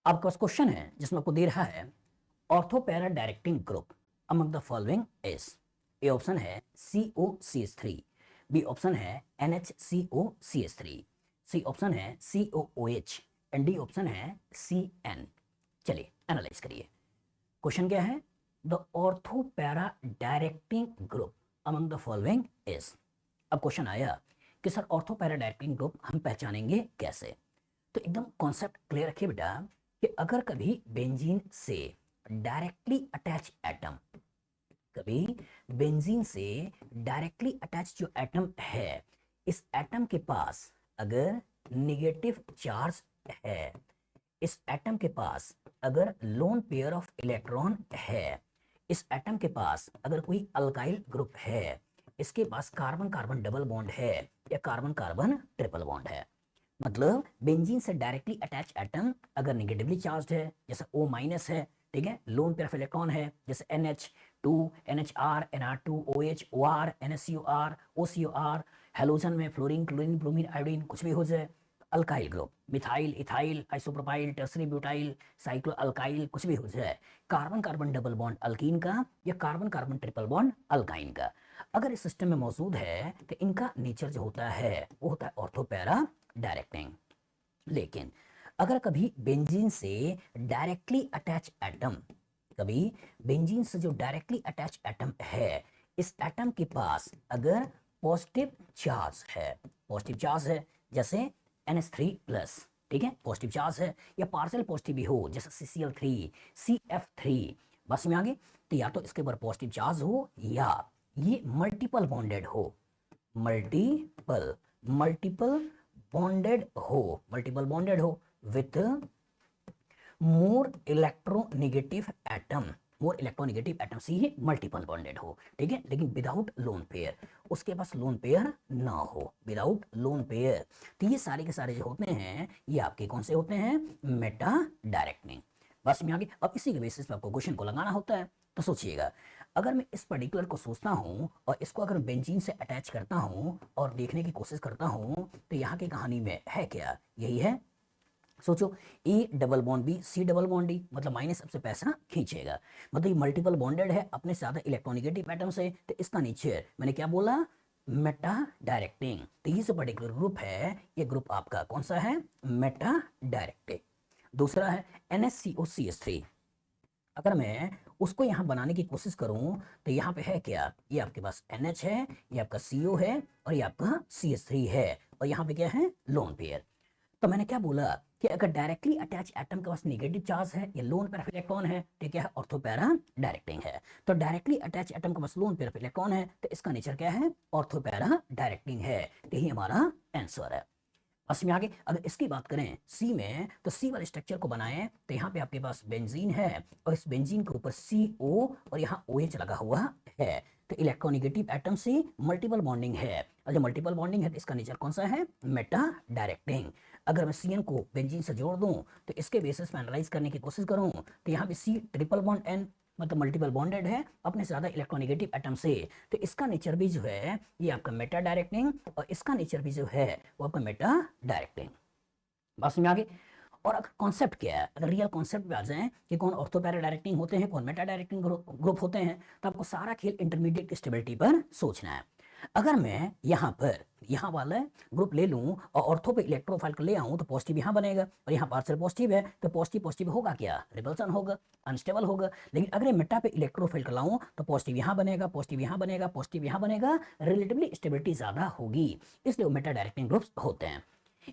आपके पास क्वेश्चन है जिसमें आपको दे रहा है ortho para directing group among the following is. A option है COCH3, बी ऑप्शन है NHCOCH3, सी ऑप्शन है COOH एंड डी ऑप्शन है CN। चलिए एनालाइज करिए। क्वेश्चन क्या है? The ortho para directing group among the following is. अब question आया कि sir ortho para directing group हम पहचानेंगे कैसे? तो एकदम कॉन्सेप्ट क्लियर रखिए बेटा कि अगर कभी बेंजीन से डायरेक्टली अटैच एटम, कभी बेंजीन से डायरेक्टली अटैच जो एटम है, इस एटम के पास अगर नेगेटिव चार्ज है, इस एटम के पास अगर लोन पेयर ऑफ इलेक्ट्रॉन है, इस एटम के पास अगर कोई अल्काइल ग्रुप है, इसके पास कार्बन कार्बन डबल बॉन्ड है या कार्बन कार्बन ट्रिपल बॉन्ड है, मतलब बेंजीन से डायरेक्टली अटैच एटम अगर नेगेटिवली चार्ज है जैसे O माइनस है, ठीक है, लोन पेयर ऑफ इलेक्ट्रॉन है जैसे NH2 NHR NR2 OH OR NSCOR OCOR, halogen में फ्लोरीन क्लोरीन ब्रोमीन आयोडीन कुछ भी हो जाए, alkyl group methyl ethyl isopropyl tertiary butyl cyclo alkyl कुछ भी हो जाए, carbon carbon double bond alkyne का या carbon carbon triple bond alkyne का अगर इस सिस्टम में मौजूद है तो इनका नेचर जो होता है वो होता है ऑर्थो पैरा डायरेक्टिंग। लेकिन अगर कभी बेंजीन से डायरेक्टली अटैच एटम, कभी बेंजीन से जो डायरेक्टली अटैच एटम है, इस एटम के पास अगर पॉजिटिव चार्ज है, पॉजिटिव चार्ज है जैसे NH3+, ठीक है, पॉजिटिव चार्ज है, या पार्शियल पॉजिटिव भी हो जैसे CCl3 CF3, बस में आगे, तो या तो इसके ऊपर पॉजिटिव चार्ज हो या ये मल्टीपल बॉन्डेड हो, मल्टीपल बॉन्डेड हो विथ मोर इलेक्ट्रोनेगेटिव एटम से ही मल्टीपल बॉन्डेड हो, ठीक है, लेकिन विदाउट लोन पेयर, उसके पास लोन पेयर ना हो, विदाउट लोन पेयर। तो ये सारे के सारे जो होते हैं ये आपके कौन से होते हैं? Meta directing. बस में आगे। अब इसी के बेसिस पे आपको क्वेश्चन को लगाना होता है। तो सोचिएगा, अगर मैं इस पर्टिकुलर को सोचता हूं और इसको अगर बेंजीन से अटैच करता हूं और देखने की कोशिश करता हूं तो यहाँ की कहानी में है क्या? यही है। सोचो, A double bond B C double bond D, मतलब माइनस सबसे पैसा खींचेगा, मतलब ये मल्टीपल बॉन्डेड है अपने से ज्यादा इलेक्ट्रोनेगेटिव एटम से, तो इसका नेचर मैंने क्या बोला? Meta directing. तो ये जो पर्टिकुलर ग्रुप है ये ग्रुप आपका कौन सा है? Meta directing. दूसरा है NHCOCH3। अगर मैं उसको यहाँ बनाने की कोशिश करूं तो यहाँ पे है क्या? ये आपके पास NH है, ये आपका CO है और ये आपका CH3 है, और यहाँ पे क्या है? Lone pair. तो मैंने क्या बोला कि अगर डायरेक्टली अटैच एटम के पास नेगेटिव चार्ज है या लोन पेयर ऑफ इलेक्ट्रॉन है तो क्या है? ऑर्थो पैरा डायरेक्टिंग है। तो डायरेक्टली अटैच एटम के पास लोन पेयर ऑफ इलेक्ट्रॉन है तो इसका नेचर क्या है? ऑर्थो पैरा डायरेक्टिंग है। तो यही हमारा आंसर है। बस में आगे। अगर इसकी बात करें सी में, तो सी वाले स्ट्रक्चर को बनाएं तो यहाँ पे आपके पास बेंजीन है और इस बेंजीन के ऊपर CO और यहाँ OH लगा हुआ है, तो इलेक्ट्रोनेगेटिव एटम से मल्टीपल बॉन्डिंग है, और जब मल्टीपल बॉन्डिंग है तो इसका नेचर कौन सा है? Meta directing. अगर मैं CN को बेंजीन से जोड़ दूं तो इसके बेसिस पे एनालाइज करने की कोशिश करूं तो यहाँ पे C ट्रिपल बॉन्ड N, मतलब मल्टीपल बॉन्डेड है अपने से ज्यादा इलेक्ट्रोनेगेटिव एटम से, तो इसका नेचर भी जो है ये आपका मेटा डायरेक्टिंग, और इसका नेचर भी जो है वो आपका मेटा डायरेक्टिंग। बस में आगे। और अगर कॉन्सेप्ट क्या है, अगर रियल कॉन्सेप्ट पे आ जाए कि कौन ऑर्थो पैरा डायरेक्टिंग होते हैं, कौन मेटा डायरेक्टिंग ग्रुप होते हैं, तो आपको सारा खेल इंटरमीडिएट स्टेबिलिटी पर सोचना है। अगर मैं यहाँ पर यहाँ वाला ग्रुप ले लूं और ऑर्थो पे इलेक्ट्रोफाइल को ले आऊं तो पॉजिटिव यहाँ बनेगा, और यहाँ पार्शियल पॉजिटिव है तो पॉजिटिव पॉजिटिव होगा क्या? रिपल्सन होगा, अनस्टेबल होगा। लेकिन अगर मेटा पे इलेक्ट्रोफाइल को लाऊं तो पॉजिटिव यहाँ बनेगा, पॉजिटिव यहाँ बनेगा, पॉजिटिव यहाँ बनेगा, रिलेटिवली स्टेबिलिटी ज्यादा होगी, इसलिए मेटा डायरेक्टिंग ग्रुप्स होते हैं।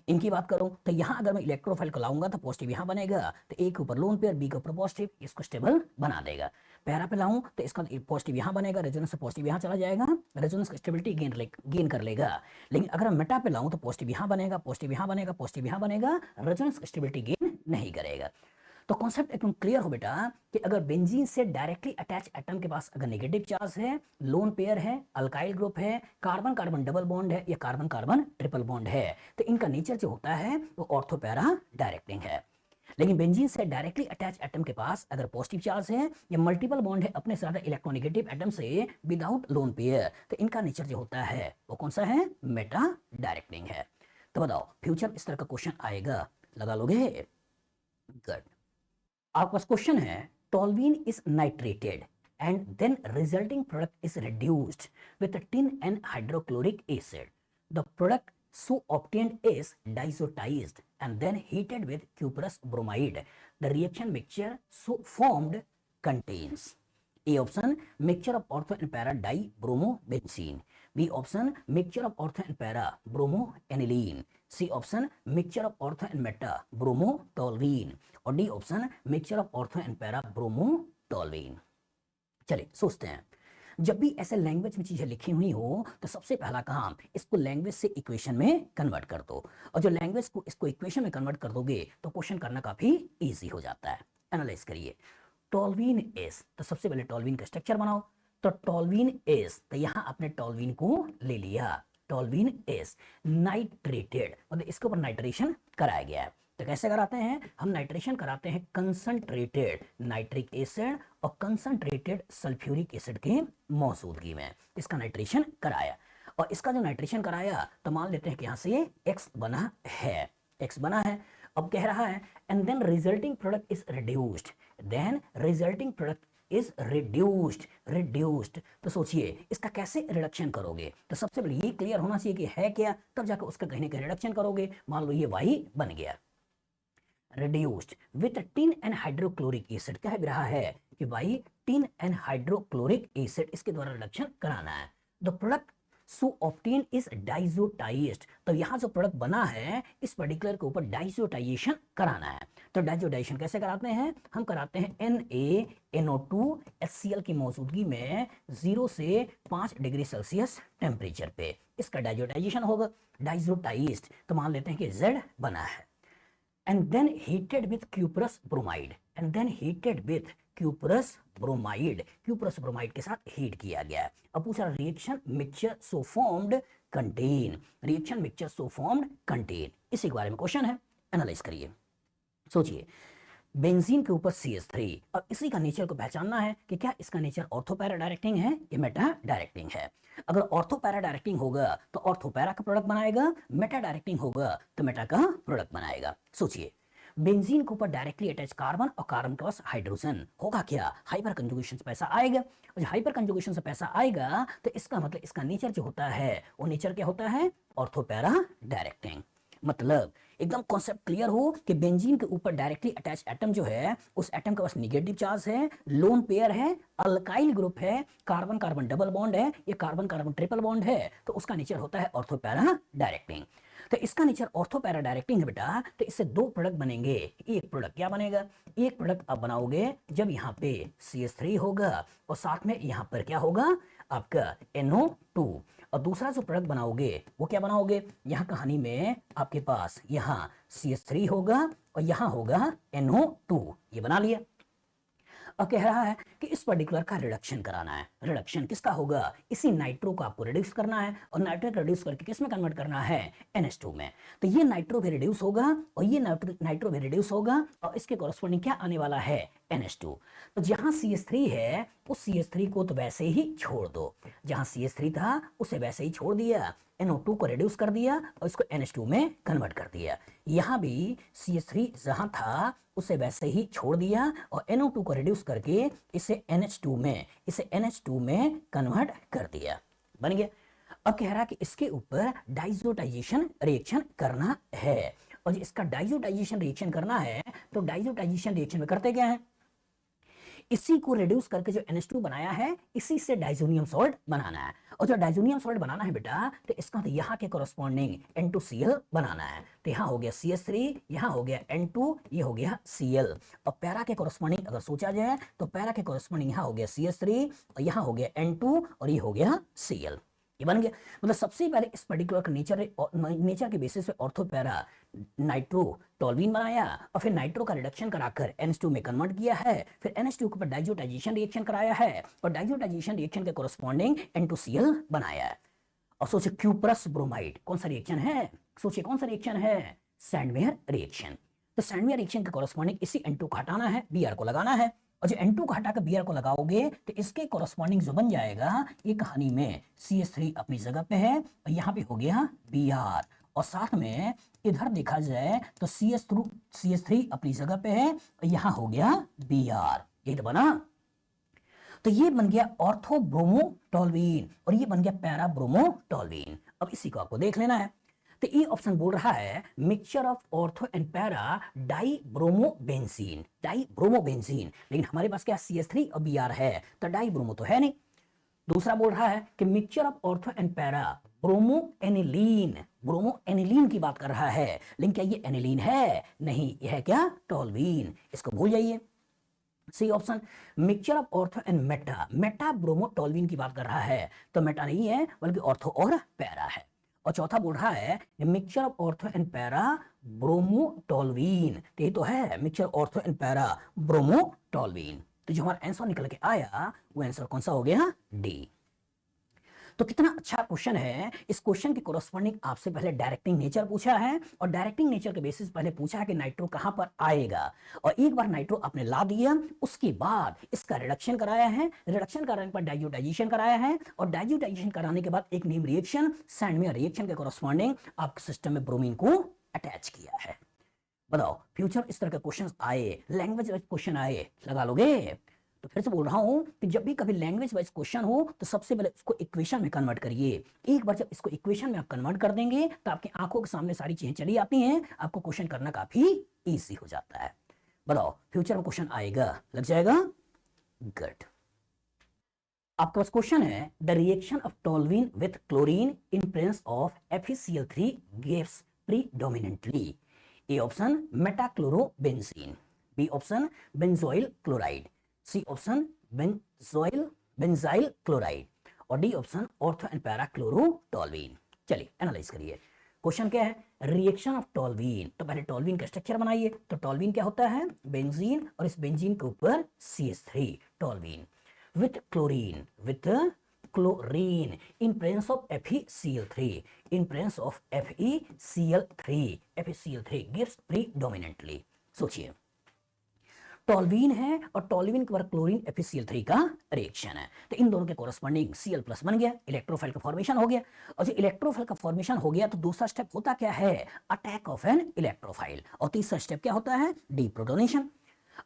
इनकी बात करूं तो यहाँ अगर मैं इलेक्ट्रोफाइल को लाऊंगा तो पॉजिटिव यहाँ बनेगा, तो ए के ऊपर लोन पेयर, बी के ऊपर पॉजिटिव, इसको स्टेबल बना देगा। पैरा पे लाऊं तो इसका पॉजिटिव यहाँ बनेगा, रेजोनेंस से पॉजिटिव यहाँ चला जाएगा, रेजोनेंस का स्टेबिलिटी गेन कर लेगा। लेकिन अगर मेटा पे लाऊं तो पॉजिटिव यहाँ बनेगा, पॉजिटिव यहाँ बनेगा, पॉजिटिव यहाँ बनेगा, रेजोनेंस का स्टेबिलिटी गेन नहीं करेगा। तो कॉन्सेप्ट एकदम क्लियर हो बेटा कि अगर बेंजीन से डायरेक्टली अटैच एटम के पास अगर नेगेटिव चार्ज है, लोन पेयर है, अल्काइल ग्रुप है, कार्बन कार्बन डबल बॉन्ड है या कार्बन कार्बन ट्रिपल बॉन्ड है, तो इनका नेचर जो होता है वो ऑर्थो पैरा डायरेक्टिंग है। लेकिन बेंजीन से डायरेक्टली अटैच एटम के पास अगर पॉजिटिव चार्ज है या मल्टीपल बॉन्ड है अपने से ज्यादा इलेक्ट्रोनेगेटिव एटम से विदाउट लोन पेयर, तो इनका नेचर जो होता है वो कौन सा है? मेटा डायरेक्टिंग है। तो बताओ फ्यूचर इस तरह का क्वेश्चन आएगा, लगा लोगे? गुड। आपके पास क्वेश्चन है, toluene is नाइट्रेटेड and then resulting product is reduced with a tin and hydrochloric acid. The product so obtained is diazotized and then heated with cuprous bromide. The reaction mixture so formed contains A option mixture of ortho and para dibromobenzene. B option mixture of ortho and para bromoaniline. C option mixture of ortho and meta bromotoluene. और D option mixture of ortho and para bromotoluene. चलिए सोचते हैं, जब भी ऐसे language में चीजें लिखी हुई हो तो सबसे पहला काम इसको लैंग्वेज से इक्वेशन में कन्वर्ट कर दो, और जो लैंग्वेज को इसको इक्वेशन में कन्वर्ट कर दोगे तो क्वेश्चन करना काफी इजी हो जाता है। एनालाइज करिए, टोल्यूइन इज, तो सबसे पहले टोल्यूइन का स्ट्रक्चर बनाओ। तो टोल्यूइन इज, तो यहां आपने टोल्यूइन को ले लिया, टोल्यूइन इज नाइट्रेटेड, मतलब इसके ऊपर नाइट्रेशन कराया गया है। तो कैसे कराते हैं हम? नाइट्रेशन कराते हैं कंसंट्रेटेड नाइट्रिक एसिड और कंसंट्रेटेड सल्फ्यूरिक एसिड की मौजूदगी में इसका नाइट्रेशन कराया, और इसका जो नाइट्रेशन कराया तो मान लेते हैं कि यहाँ से X बना है, X बना है। अब कह रहा है and then resulting product is reduced, then resulting product is reduced. तो सोचिए इसका कैसे रिडक्शन करोगे? तो सबसे पहले ये क्लियर होना चाहिए कि है क्या, तब जाकर उसका कहीं ना कहीं रिडक्शन करोगे। मान लो ये Y बन गया, reduced with tin and hydrochloric acid, क्या है रहा है कि भाई tin and hydrochloric acid इसके द्वारा रिडक्शन कराना है। The product so obtained is diazotized, तो यहाँ जो प्रोडक्ट बना है इस पर्टिकुलर के ऊपर डाइजोटाइजेशन कराना है। तो डाइजोटाइजेशन कैसे कराते हैं? हम कराते हैं NaNO2 HCl की मौजूदगी में 0 से 5 डिग्री सेल्सियस टेम्परेचर पे इसका डाइजोटाइजेशन होगा। डाइजोटाइज्ड तो मान लेते हैं कि Z बना है, and then heated with cuprous bromide, and then heated with cuprous bromide, cuprous bromide के साथ हीट किया गया है। अब पूछा reaction mixture so formed contain, reaction mixture so formed contain, इसी के बारे में क्वेश्चन है। एनालाइज करिए, सोचिए बेंजीन के ऊपर CH3, और इसी का नेचर को पहचानना है कि क्या इसका नेचर ऑर्थो पैरा डायरेक्टिंग है या मेटा डायरेक्टिंग है। अगर ऑर्थो पैरा डायरेक्टिंग होगा तो ऑर्थो पैरा का प्रोडक्ट बनाएगा, मेटा डायरेक्टिंग होगा तो मेटा का प्रोडक्ट बनाएगा। सोचिए बेंजीन के ऊपर डायरेक्टली अटैच कार्बन और कार्बन के पास हाइड्रोजन, होगा क्या? हाइपर कंजुगेशन से पैसा आएगा, और जब हाइपर कंजुगेशन से पैसा आएगा तो इसका मतलब इसका नेचर जो होता है वो नेचर क्या होता है? Ortho para directing. मतलब एकदम कॉन्सेप्ट क्लियर हो कि बेंजीन के ऊपर डायरेक्टली अटैच एटम जो है उस एटम के पास निगेटिव चार्ज है, लोन पेयर है, अल्काइल ग्रुप है, कार्बन कार्बन डबल बॉन्ड है, ये कार्बन कार्बन ट्रिपल बॉन्ड है, तो उसका नेचर होता है ऑर्थो पैरा डायरेक्टिंग। तो इसका नेचर ऑर्थो पैरा डायरेक्टिंग है बेटा, तो इससे दो प्रोडक्ट बनेंगे। एक प्रोडक्ट क्या बनेगा? एक प्रोडक्ट आप बनाओगे जब यहाँ पे CH3 होगा और साथ में यहाँ पर क्या होगा आपका NO2, और दूसरा जो प्रोडक्ट बनाओगे वो क्या बनाओगे? यहाँ कहानी में आपके पास यहाँ CH3 होगा और यहाँ होगा NO2, ये बना लिया। अब कह रहा है कि इस पर्टिकुलर का रिडक्शन कराना है। रिडक्शन किसका होगा? इसी नाइट्रो को आपको रिड्यूस करना है, और नाइट्रो को रिड्यूस करके किस में कन्वर्ट करना है? NH2 में। तो ये नाइट्रो भी रिड्यूस होगा और ये नाइट्रो भी रिड्यूस होगा, और इसके कॉरस्पॉन्डिंग क्या आने वाला है? NH2। तो जहां CH3 है उस CH3 को तो वैसे ही छोड़ दो, जहां CH3 था उसे वैसे ही छोड़ दिया, NO2 को रिड्यूस कर दिया और इसको NH2 में कन्वर्ट कर दिया। यहाँ भी CH3 जहां था उसे वैसे ही छोड़ दिया और NO2 को रिड्यूस करके इसे NH2 में कन्वर्ट कर दिया, बन गया। अब कह रहा है कि इसके ऊपर डाइजोटाइजेशन रिएक्शन करना है, और इसका डाइजोटाइजेशन रिएक्शन करना है तो डाइजोटाइजेशन रिएक्शन में करते क्या है? इसी को रिड्यूस करके जो NH2 बनाया है इसी से डाइजोनियम सॉल्ट बनाना है, और जो डाइजोनियम सॉल्ट बनाना है बेटा तो इसका तो यहाँ के कॉरस्पॉन्डिंग N2Cl बनाना है। तो यहाँ हो गया CH3, यहाँ हो गया N2, ये हो गया Cl, और पैरा के कॉरस्पॉन्डिंग अगर सोचा जाए तो पैरा के कॉरस्पॉन्डिंग यहाँ हो गया CH3 और यहाँ हो गया N2 और ये हो गया Cl, ये बन गया। मतलब सबसे पहले इस पर्टिकुलर का नेचर के बेसिस पे ऑर्थो पैरा नाइट्रो टोल्यूइन बनाया, और फिर नाइट्रो का रिडक्शन कराकर NH2 में कन्वर्ट किया है, फिर NH2 के ऊपर डाइजोटाइजेशन रिएक्शन कराया है और डाइजोटाइजेशन रिएक्शन के कॉरस्पॉन्डिंग N2Cl बनाया है। और सोचिए क्यूप्रस ब्रोमाइड कौन सा रिएक्शन है? सोचिए कौन सा रिएक्शन है? Sandmeyer reaction. तो सैंडमेयर रिएक्शन के कॉरस्पॉन्डिंग इसी N2 को हटाना है, Br को लगाना है, और जो N2 को हटाकर Br को लगाओगे तो इसके कॉरस्पॉन्डिंग जो बन जाएगा, ये कहानी में CH3 अपनी जगह पे है और यहाँ पे हो गया Br, और साथ में इधर देखा जाए तो CH3 अपनी जगह पे है, यहां हो गया Br, ये तो बना। तो ये बन गया ऑर्थो ब्रोमोटोल्यूइन और ये बन गया पैरा ब्रोमोटोल्यूइन। अब इसी को आपको देख लेना है। तो ये ऑप्शन बोल रहा है mixture of ortho and para dibromobenzene, dibromobenzene. लेकिन हमारे पास क्या CH3 और Br है, तो डाइब्रोमो तो है नहीं। दूसरा बोल रहा है कि mixture of ortho and para bromoaniline, bromoaniline की बात कर रहा है। लेकिन क्या ये एनिलीन है? नहीं, यह है क्या? टोल्यूइन। इसको भूल जाइए। C option mixture of ortho and meta bromotoluene की बात कर रहा है, तो मेटा नहीं है बल्कि ऑर्थो और पैरा है। और चौथा बोल रहा है mixture of ortho and para bromotoluene, ये तो है mixture ortho and para bromotoluene. तो जो हमारा आंसर निकल के आया वो आंसर कौन सा हो गया? डी। तो कितना अच्छा क्वेश्चन है। इस क्वेश्चन के कोरस्पॉन्डिंग आपसे पहले डायरेक्टिंग नेचर पूछा है और डायरेक्टिंग नेचर के बेसिस पहले पूछा है कि नाइट्रो कहां पर आएगा, और एक बार नाइट्रो आपने ला दिया उसके बाद इसका रिडक्शन कराया है, रिडक्शन कराने के बाद डाइज्यूटाइजेशन कराया है, और डाइज्यूटाइजेशन कराने के बाद एक नेम रिएक्शन सैंडमेयर रिएक्शन के कोरस्पॉन्डिंग आपके सिस्टम में ब्रोमीन को अटैच किया है। बताओ फ्यूचर इस तरह के क्वेश्चन आए, लैंग्वेज वाइज क्वेश्चन आए, लगा लोगे? तो फिर से बोल रहा हूं कि जब भी कभी लैंग्वेज वाइज क्वेश्चन हो तो सबसे पहले इसको इक्वेशन में कन्वर्ट करिए। एक बार जब इसको इक्वेशन में आप कन्वर्ट कर देंगे तो आपकी आंखों के सामने सारी चीजें चली आती हैं, आपको क्वेश्चन करना काफी इजी हो जाता है। बताओ फ्यूचर में क्वेश्चन आएगा, लग जाएगा? गुड। आपके पास क्वेश्चन है the reaction of toluene with chlorine in presence of FeCl3 gives predominantly. A option metachlorobenzene, B option benzoyl chloride, C option benzyl chloride, और D option ortho and para chlorotoluene. चलिए analyse करिए। Question क्या है? Reaction of toluene. तो पहले toluene का structure बनाइए। तो टोल्यूइन क्या होता है? बेंजीन, और इस बेंजीन के ऊपर CH3 toluene with chlorine in presence of FeCl3, in presence of FeCl3 gives predominantly. सोचिए टोल्यूइन है और टोल्यूइन के बाद क्लोरीन FeCl3 का रिएक्शन है, तो इन दोनों के कोरस्पॉन्डिंग Cl+ बन गया, इलेक्ट्रोफाइल का फॉर्मेशन हो गया। और जो इलेक्ट्रोफाइल का फॉर्मेशन हो गया तो दूसरा स्टेप होता क्या है? अटैक ऑफ एन इलेक्ट्रोफाइल, और तीसरा स्टेप क्या होता है? डीप्रोटोनेशन।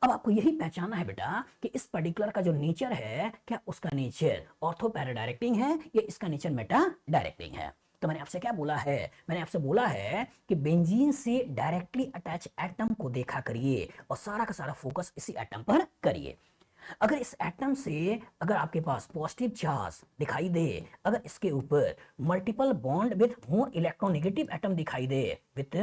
अब आपको यही पहचानना है बेटा कि इस पर्टिकुलर का जो नेचर है, क्या उसका नेचर ऑर्थो पैरा डायरेक्टिंग है या इसका नेचर मेटा डायरेक्टिंग है। तो मैंने आपसे क्या बोला है? मैंने आपसे बोला है कि बेंजीन से डायरेक्टली अटैच एटम को देखा करिए और सारा का सारा फोकस इसी एटम पर करिए। अगर इस एटम से अगर आपके पास पॉजिटिव चार्ज दिखाई दे, अगर इसके ऊपर multiple bond with more electronegative atom दिखाई दे, विथ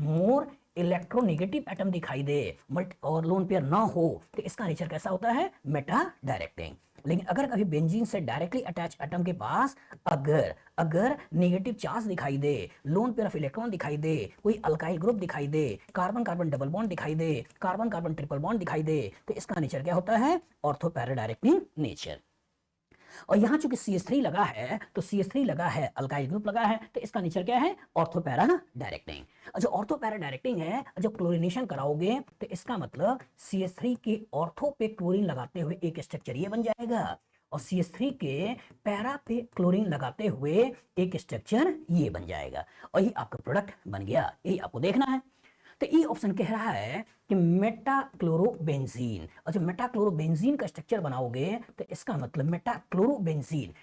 मोर इलेक्ट्रोनेगेटिव एटम दिखाई दे, और लोन पेयर ना हो, तो इसका नेचर कैसा होता है? Meta directing. लेकिन अगर कभी बेंजीन से डायरेक्टली अटैच एटम के पास अगर नेगेटिव चार्ज दिखाई दे, लोन पेयर ऑफ इलेक्ट्रॉन दिखाई दे, कोई अल्काइल ग्रुप दिखाई दे, कार्बन कार्बन डबल बॉन्ड दिखाई दे, कार्बन कार्बन ट्रिपल बॉन्ड दिखाई दे, तो इसका नेचर क्या होता है? Ortho para directing nature. और यहां चूंकि CH3 लगा है, तो CH3 लगा है, अल्काइल ग्रुप लगा है, तो इसका नेचर क्या है? Ortho para directing. जो ऑर्थो पैरा डायरेक्टिंग है, जब क्लोरीनेशन कराओगे तो इसका मतलब CH3 के ऑर्थो पे क्लोरीन लगाते हुए एक स्ट्रक्चर ये बन जाएगा, और CH3 के पैरा पे क्लोरीन लगाते हुए एक स्ट्रक्चर ये बन जाएगा, और ये आपका प्रोडक्ट बन गया। यही आपको देखना है। तो ये ऑप्शन कह रहा है कि मेटाक्लोरोबेंजीन, और जब मेटाक्लोरोबेंजीन का स्ट्रक्चर बनाओगे तो इसका मतलब मेटाक्लोरोबेंजीन,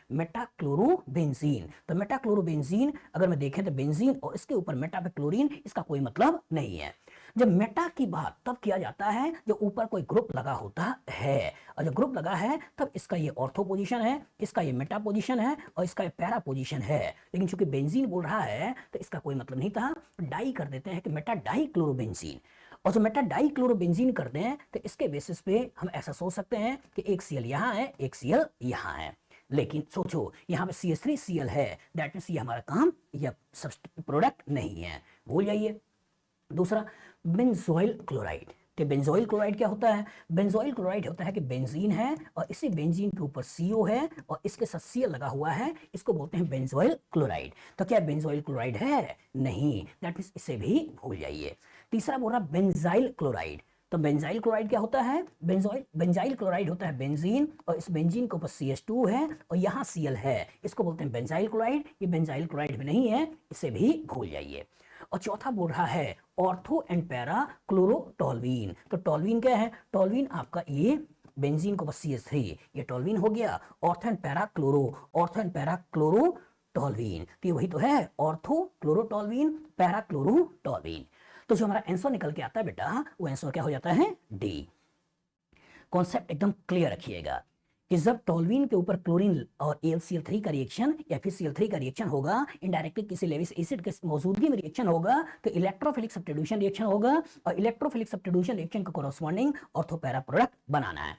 तो मेटाक्लोरोबेंजीन अगर मैं देखें तो बेंजीन और इसके ऊपर मेटा पे क्लोरीन, इसका कोई मतलब नहीं है। जब मेटा की बात तब किया जाता है जब ऊपर कोई ग्रुप लगा होता है, और जब ग्रुप लगा है तब इसका ये ऑर्थो पोजीशन है, इसका ये मेटा पोजीशन है, और इसका ये पैरा पोजीशन है। लेकिन चूंकि बेंजीन बोल रहा है तो इसका कोई मतलब नहीं था, डाई कर देते हैं कि मेटा डाइक्लोरोबेंजीन, और जो मेटा डाइक्लोरोबेंजीन करते हैं तो इसके बेसिस पे हम ऐसा सोच सकते हैं कि एक Cl यहाँ है, एक Cl यहाँ है। लेकिन सोचो यहाँ पे CH3Cl है, दैट मींस ये हमारा काम या प्रोडक्ट नहीं है, भूल जाइए। दूसरा बेंजोइल क्लोराइड। तो बेंजोइल क्लोराइड क्या होता है? बेंजोइल क्लोराइड होता है कि बेंजीन है और इसी बेंजीन के ऊपर CO है और इसके साथ Cl लगा हुआ है, इसको बोलते हैं बेंजोइल क्लोराइड। तो क्या बेंजोइल क्लोराइड है? नहीं, दैट मींस इसे भी भूल जाइए। तीसरा बोल रहा बेंजाइल क्लोराइड। तो बेंजाइल क्लोराइड क्या होता है, बेंजाइल क्लोराइड होता है बेंजीन, और इस बेंजीन के ऊपर CH2 है और यहाँ Cl है, इसको बोलते हैं बेंजाइल क्लोराइड। ये बेंजाइल क्लोराइड भी नहीं है, इसे भी भूल जाइए। और चौथा बोल रहा है ऑर्थो एंड पैरा क्लोरोटोल्वीन। तो टोल्वीन क्या है, टोल्वीन आपका ये बेंजीन को बस CH3, ये टोल्वीन हो गया। ऑर्थो एंड पैरा क्लोरोटोल्वीन, तो ये वही तो है, ऑर्थो क्लोरोटोल्वीन, पैरा क्लोरोटोल्वीन। तो जो हमारा आंसर निकल के आता है बेटा, वो आंसर क्या हो जाता है, डी। कॉन्सेप्ट एकदम क्लियर रखिएगा कि जब टोल्वीन के ऊपर क्लोरीन और AlCl3 का रिएक्शन या फिर Cl3 का रिएक्शन होगा, इनडायरेक्टली किसी लेविस एसिड के मौजूदगी में रिएक्शन होगा, तो इलेक्ट्रोफिलिक सब्स्टिट्यूशन रिएक्शन होगा, और इलेक्ट्रोफिलिक सब्स्टिट्यूशन रिएक्शन का कोरस्पॉन्डिंग ऑर्थो पैरा प्रोडक्ट बनाना है।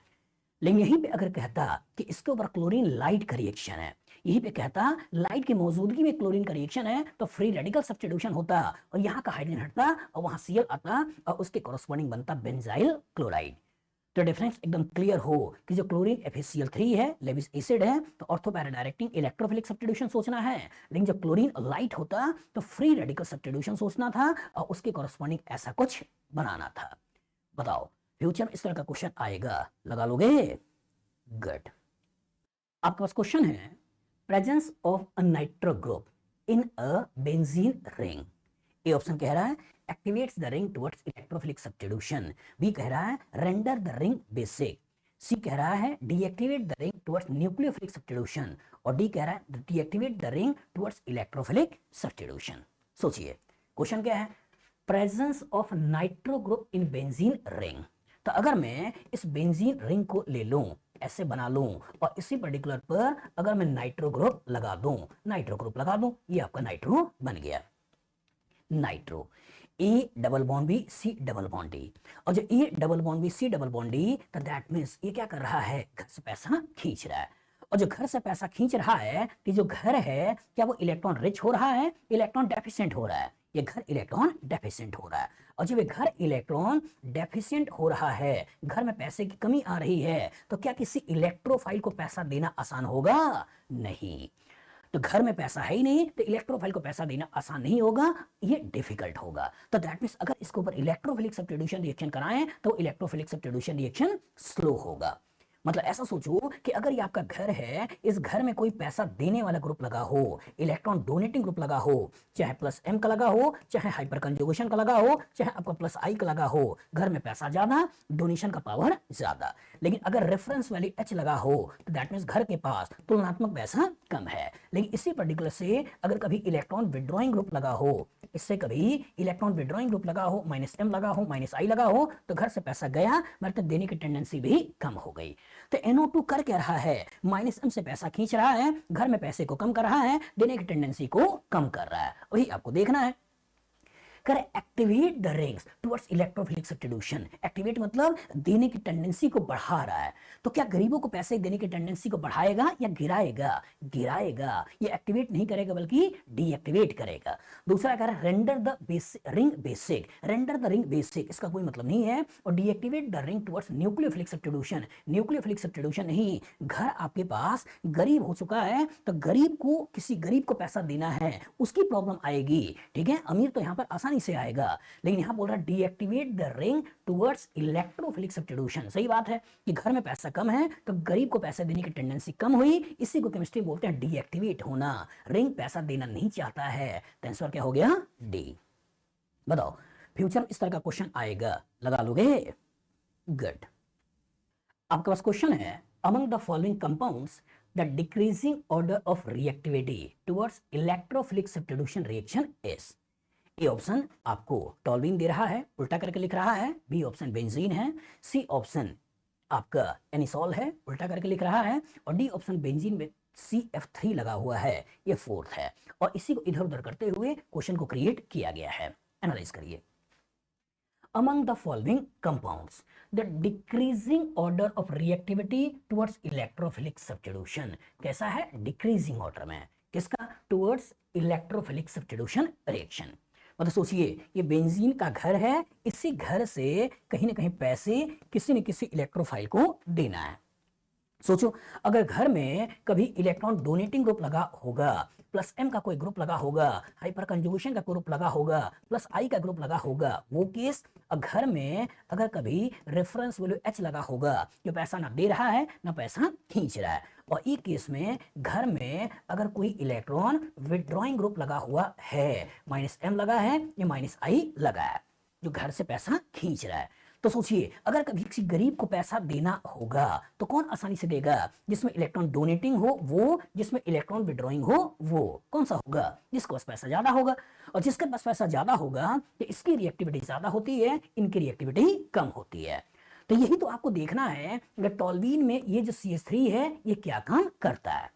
लेकिन यहीं पे अगर कहता कि इसके ऊपर क्लोरीन लाइट का रिएक्शन है, यहीं पे कहता लाइट की मौजूदगी में क्लोरीन का रिएक्शन है, तो फ्री रेडिकल सब्स्टिट्यूशन होता और यहाँ का हाइड्रोजन हटता और वहां Cl आता और उसके कोरस्पॉन्डिंग बनता बेंजाइल क्लोराइड। तो डिफरेंस एकदम क्लियर हो कि जो क्लोरीन FeCl3 है, लेविस एसिड है, तो ortho para directing electrophilic substitution सोचना है। लेकिन जब क्लोरीन लाइट होता तो फ्री रेडिकल सब्स्टिट्यूशन सोचना था और उसके कोरस्पॉन्डिंग ऐसा कुछ बनाना था। बताओ फ्यूचर में इस तरह का क्वेश्चन आएगा, लगा लोगे? गुड। आपके पास क्वेश्चन है, presence of a nitro group in a benzene ring. A option कह रहा है activates the ring towards electrophilic substitution, B कह रहा है render the ring basic, C कह रहा है deactivate the ring towards nucleophilic substitution, और डी कह रहा है deactivate the ring towards electrophilic substitution. सोचिए क्वेश्चन क्या है, presence of nitro group in benzene ring. तो अगर मैं इस बेंजीन रिंग को ले लूं, ऐसे बना लूं, और इसी पर्टिकुलर पर अगर मैं नाइट्रो ग्रुप लगा दूं, ये आपका नाइट्रो बन गया, nitro. A double bond B C double bond D, और जो A double bond B C double bond D, तो दैट मींस ये क्या कर रहा है, घर से पैसा खींच रहा है। और जो घर से पैसा खींच रहा है, कि जो घर है क्या वो इलेक्ट्रॉन रिच हो रहा है, इलेक्ट्रॉन डेफिशिएंट हो रहा है? ये घर इलेक्ट्रॉन डेफिशिएंट हो रहा है। और जब ये घर इलेक्ट्रॉन डेफिशिएंट हो रहा है, घर में पैसे की कमी आ रही है, तो क्या किसी इलेक्ट्रोफाइल को पैसा देना आसान होगा? नहीं। तो घर में पैसा है ही नहीं, तो इलेक्ट्रोफाइल को पैसा देना आसान नहीं होगा, ये डिफिकल्ट होगा। तो दैट मींस अगर इसके ऊपर इलेक्ट्रोफिलिक सब्स्टिट्यूशन रिएक्शन कराएं, तो इलेक्ट्रोफिलिक सब्स्टिट्यूशन रिएक्शन स्लो होगा। मतलब ऐसा सोचो कि अगर ये आपका घर है, इस घर में कोई पैसा देने वाला ग्रुप लगा हो, इलेक्ट्रॉन डोनेटिंग ग्रुप लगा हो, चाहे +m का लगा हो, चाहे हाइपर कंजुगेशन का लगा हो, चाहे आपका +I का लगा हो, घर में पैसा ज्यादा, डोनेशन का पावर ज्यादा। लेकिन अगर रेफरेंस वैल्यू H लगा हो, तो दैट मींस घर के पास तुलनात्मक पैसा कम है। लेकिन इसी पर्टिकुलर से अगर कभी इलेक्ट्रॉन विड्रॉइंग ग्रुप लगा हो, इससे कभी इलेक्ट्रॉन विड्रॉइंग ग्रुप लगा हो, -m लगा हो, -I लगा हो, तो घर से पैसा गया, मतलब देने की टेंडेंसी भी कम हो गई। तो NO2 कर क्या रहा है, -m से पैसा खींच रहा है, घर में पैसे को कम कर रहा है, देने की टेंडेंसी को कम कर रहा है। वही आपको देखना है। करे activate the rings towards electrophilic substitution. Activate मतलब देने की टेंडेंसी को बढ़ा रहा है। तो क्या गरीबों को पैसे देने की टेंडेंसी को बढ़ाएगा या गिराएगा? गिराएगा। ये एक्टिवेट नहीं करेगा बल्कि डीएक्टिवेट करेगा। दूसरा कह रहा है render the ring basic. Render the ring basic इसका कोई मतलब नहीं है। और deactivate the ring towards nucleophilic substitution. Nucleophilic substitution नहीं, घर आपके पास गरीब हो चुका है, तो गरीब को किसी गरीब को पैसा देना है, उसकी प्रॉब्लम आएगी। ठीक है, अमीर तो यहां पर आसानी से आएगा। लेकिन यहां बोल रहा है deactivate the ring towards electrophilic substitution. सही बात है कि घर में पैसा कम है, तो गरीब को पैसे देने की टेंडेंसी कम हुई, इसी को केमिस्ट्री बोलते हैं डीएक्टिवेट होना। रिंग पैसा देना नहीं चाहता है, तो आंसर क्या हो गया? डी। बताओ फ्यूचर में इस तरह का क्वेश्चन आएगा, लगा लोगे? गुड। आपके पास क्वेश्चन है, among the following compounds the decreasing order of reactivity towards electrophilic substitution reaction is. A option आपको टोल्वीन दे रहा है, उल्टा करके लिख रहा है, बी ऑप्शन बेंजीन है, सी ऑप्शन आपका एनिसॉल है, उल्टा करके लिख रहा है, और डी ऑप्शन बेंजीन में CF3 लगा हुआ है, ये फोर्थ है। और इसी को इधर उधर करते हुए क्वेश्चन को क्रिएट किया गया है। एनालाइज करिए। Among the following compounds the decreasing order of reactivity towards electrophilic substitution. कैसा है? डिक्रीजिंग ऑर्डर में। किसका? Towards electrophilic substitution reaction. मतलब सोचिए ये बेंजीन का घर है, इसी घर से कहीं ना कहीं पैसे किसी न किसी इलेक्ट्रोफाइल को देना है। सोचो, अगर घर में कभी इलेक्ट्रॉन डोनेटिंग ग्रुप लगा होगा, प्लस एम का कोई ग्रुप लगा होगा, हाइपर कंजुगेशन का ग्रुप लगा होगा, प्लस आई का ग्रुप लगा होगा, वो केस। घर में अगर कभी रेफरेंस वैल्यू एच लगा होगा, जो पैसा ना दे रहा है ना पैसा खींच रहा है, और एक केस में घर में अगर कोई इलेक्ट्रॉन विड्रॉइंग ग्रुप लगा हुआ है, माइनस एम लगा है या माइनस आई लगा है, जो घर से पैसा खींच रहा है। तो सोचिए, अगर कभी किसी गरीब को पैसा देना होगा तो कौन आसानी से देगा? जिसमें इलेक्ट्रॉन डोनेटिंग हो वो, जिसमें इलेक्ट्रॉन विड्रॉइंग हो वो। कौन सा होगा? जिसके पास पैसा ज्यादा होगा। और जिसके पास पैसा ज्यादा होगा तो इसकी रिएक्टिविटी ज्यादा होती है, इनकी रिएक्टिविटी कम होती है। तो यही तो आपको देखना है कि टॉल्यूइन में ये जो CH3 है ये क्या काम करता है।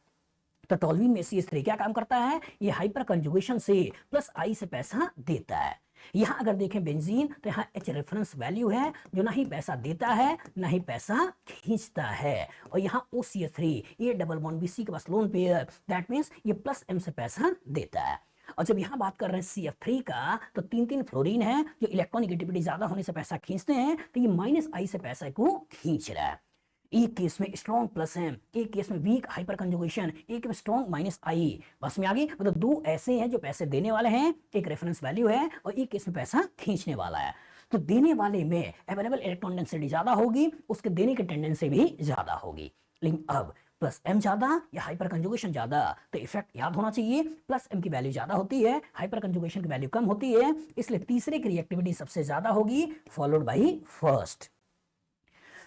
तो टॉल्यूइन में CH3 क्या काम करता है? ये हाइपर कंजुगेशन से प्लस आई से पैसा देता है। यहां अगर देखें बेंजीन तो यहाँ H रेफरेंस वैल्यू है, जो ना ही पैसा देता है ना ही पैसा खींचता है। और यहाँ OCH3 ये डबल बॉन्ड BC के पास लोन पेयर, दैट मींस ये प्लस M से पैसा देता है। और जब यहाँ बात कर रहे हैं CF3 का, तो 3 फ्लोरीन है जो इलेक्ट्रॉनिगेटिविटी ज्यादा होने से पैसा खींचते हैं, तो ये माइनस आई से पैसा को खींच रहा है। एक केस में स्ट्रॉन्ग प्लस है, एक केस में वीक हाइपर कंजुगेशन, एक में स्ट्रॉन्ग माइनस आई। बस में आ गई। मतलब दो ऐसे हैं जो पैसे देने वाले हैं, एक रेफरेंस वैल्यू है, और एक केस में पैसा खींचने वाला है। तो देने वाले में अवेलेबल इलेक्ट्रॉन डेंसिटी ज्यादा होगी, उसके देने की टेंडेंसी भी ज्यादा होगी। लेकिन अब प्लस एम ज्यादा या हाइपर कंजुगेशन ज्यादा, तो इफेक्ट याद होना चाहिए, प्लस एम की वैल्यू ज्यादा होती है, हाइपर कंजुगेशन की वैल्यू कम होती है, इसलिए तीसरे की रिएक्टिविटी सबसे ज्यादा होगी, फॉलोड बाई फर्स्ट।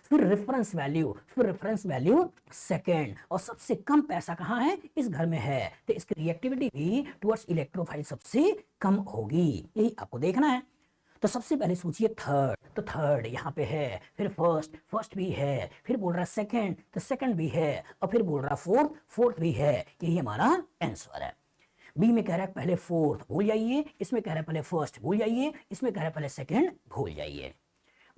फिर रेफरेंस वैल्यू सेकेंड। और सबसे कम पैसा कहां है? इस घर में है, तो इसकी रिएक्टिविटी भी टुवर्ड्स इलेक्ट्रोफाइल सबसे कम होगी। यही आपको देखना है। तो सबसे पहले सोचिए थर्ड, तो थर्ड यहाँ पे है, फिर फर्स्ट भी है, फिर बोल रहा सेकंड, तो सेकंड भी है, और फिर बोल रहा फोर्थ भी है। यही हमारा आंसर है। बी में कह रहा है पहले फोर्थ भूल जाइए, इसमें कह रहा है पहले फर्स्ट भूल जाइए, इसमें कह रहा है पहले सेकंड भूल जाइए।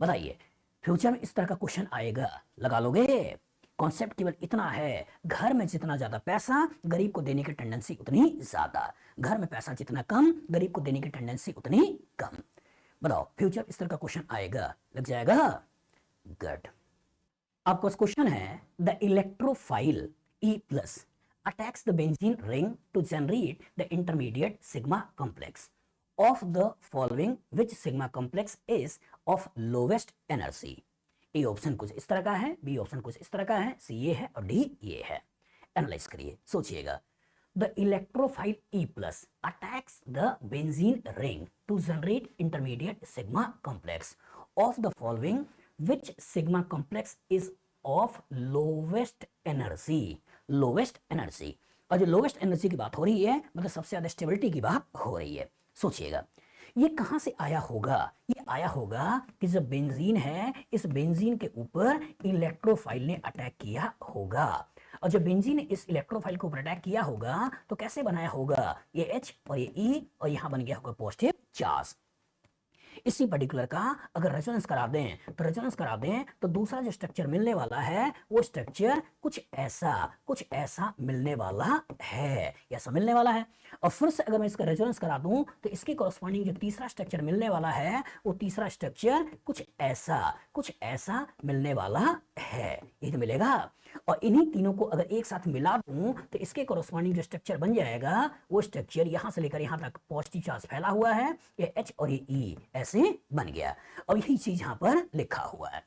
बताइए, फ्यूचर में इस तरह का क्वेश्चन आएगा, लगा लोगे? कॉन्सेप्ट केवल इतना है, घर में जितना ज्यादा पैसा गरीब को देने की टेंडेंसी उतनी ज्यादा, घर में पैसा जितना कम गरीब को देने की टेंडेंसी उतनी कम। बताओ, फ्यूचर इस तरह का क्वेश्चन आएगा, लग जाएगा? गुड। आपका क्वेश्चन है, the electrophile E+ attacks the benzene ring to generate the intermediate sigma complex. Of the following, which sigma complex is of lowest energy? A option कुछ इस तरह का है, बी ऑप्शन कुछ इस तरह का है, सी ये है और डी ये है। एनालाइज करिए, सोचिएगा। The electrophile E+ attacks the benzene ring to generate intermediate sigma complex. Of the following, which sigma complex is of lowest energy? Lowest energy। और जो लोवेस्ट एनर्जी की बात हो रही है, मतलब सबसे ज्यादा स्टेबिलिटी की बात हो रही है। सोचिएगा, ये कहां से आया होगा? ये आया होगा कि जो बेंजीन है, इस बेंजीन के ऊपर इलेक्ट्रोफाइल ने अटैक किया होगा। और जब बेंजीन ने इस इलेक्ट्रोफाइल को अटैक किया होगा तो कैसे बनाया होगा? ये H और ये E, और यहां बन गया होगा पॉजिटिव चार्ज। इसी पर्टिकुलर का अगर रेजोनेंस करा दें तो दूसरा जो स्ट्रक्चर मिलने वाला है वो स्ट्रक्चर कुछ ऐसा मिलने वाला है, ऐसा मिलने वाला है। और फिर से अगर मैं इसका रेजोनेंस करा दूं तो इसके कॉरस्पॉन्डिंग जो तीसरा स्ट्रक्चर मिलने वाला है वो तीसरा स्ट्रक्चर कुछ ऐसा मिलने वाला है। ये तो मिलेगा। और इन्हीं तीनों को अगर एक साथ मिला दूं तो इसके कॉरस्पॉन्डिंग जो स्ट्रक्चर बन जाएगा वो स्ट्रक्चर यहां से लेकर यहां तक पॉजिटिव चार्ज फैला हुआ है, ये H और ये E ऐसे बन गया। और यही चीज यहां पर लिखा हुआ है।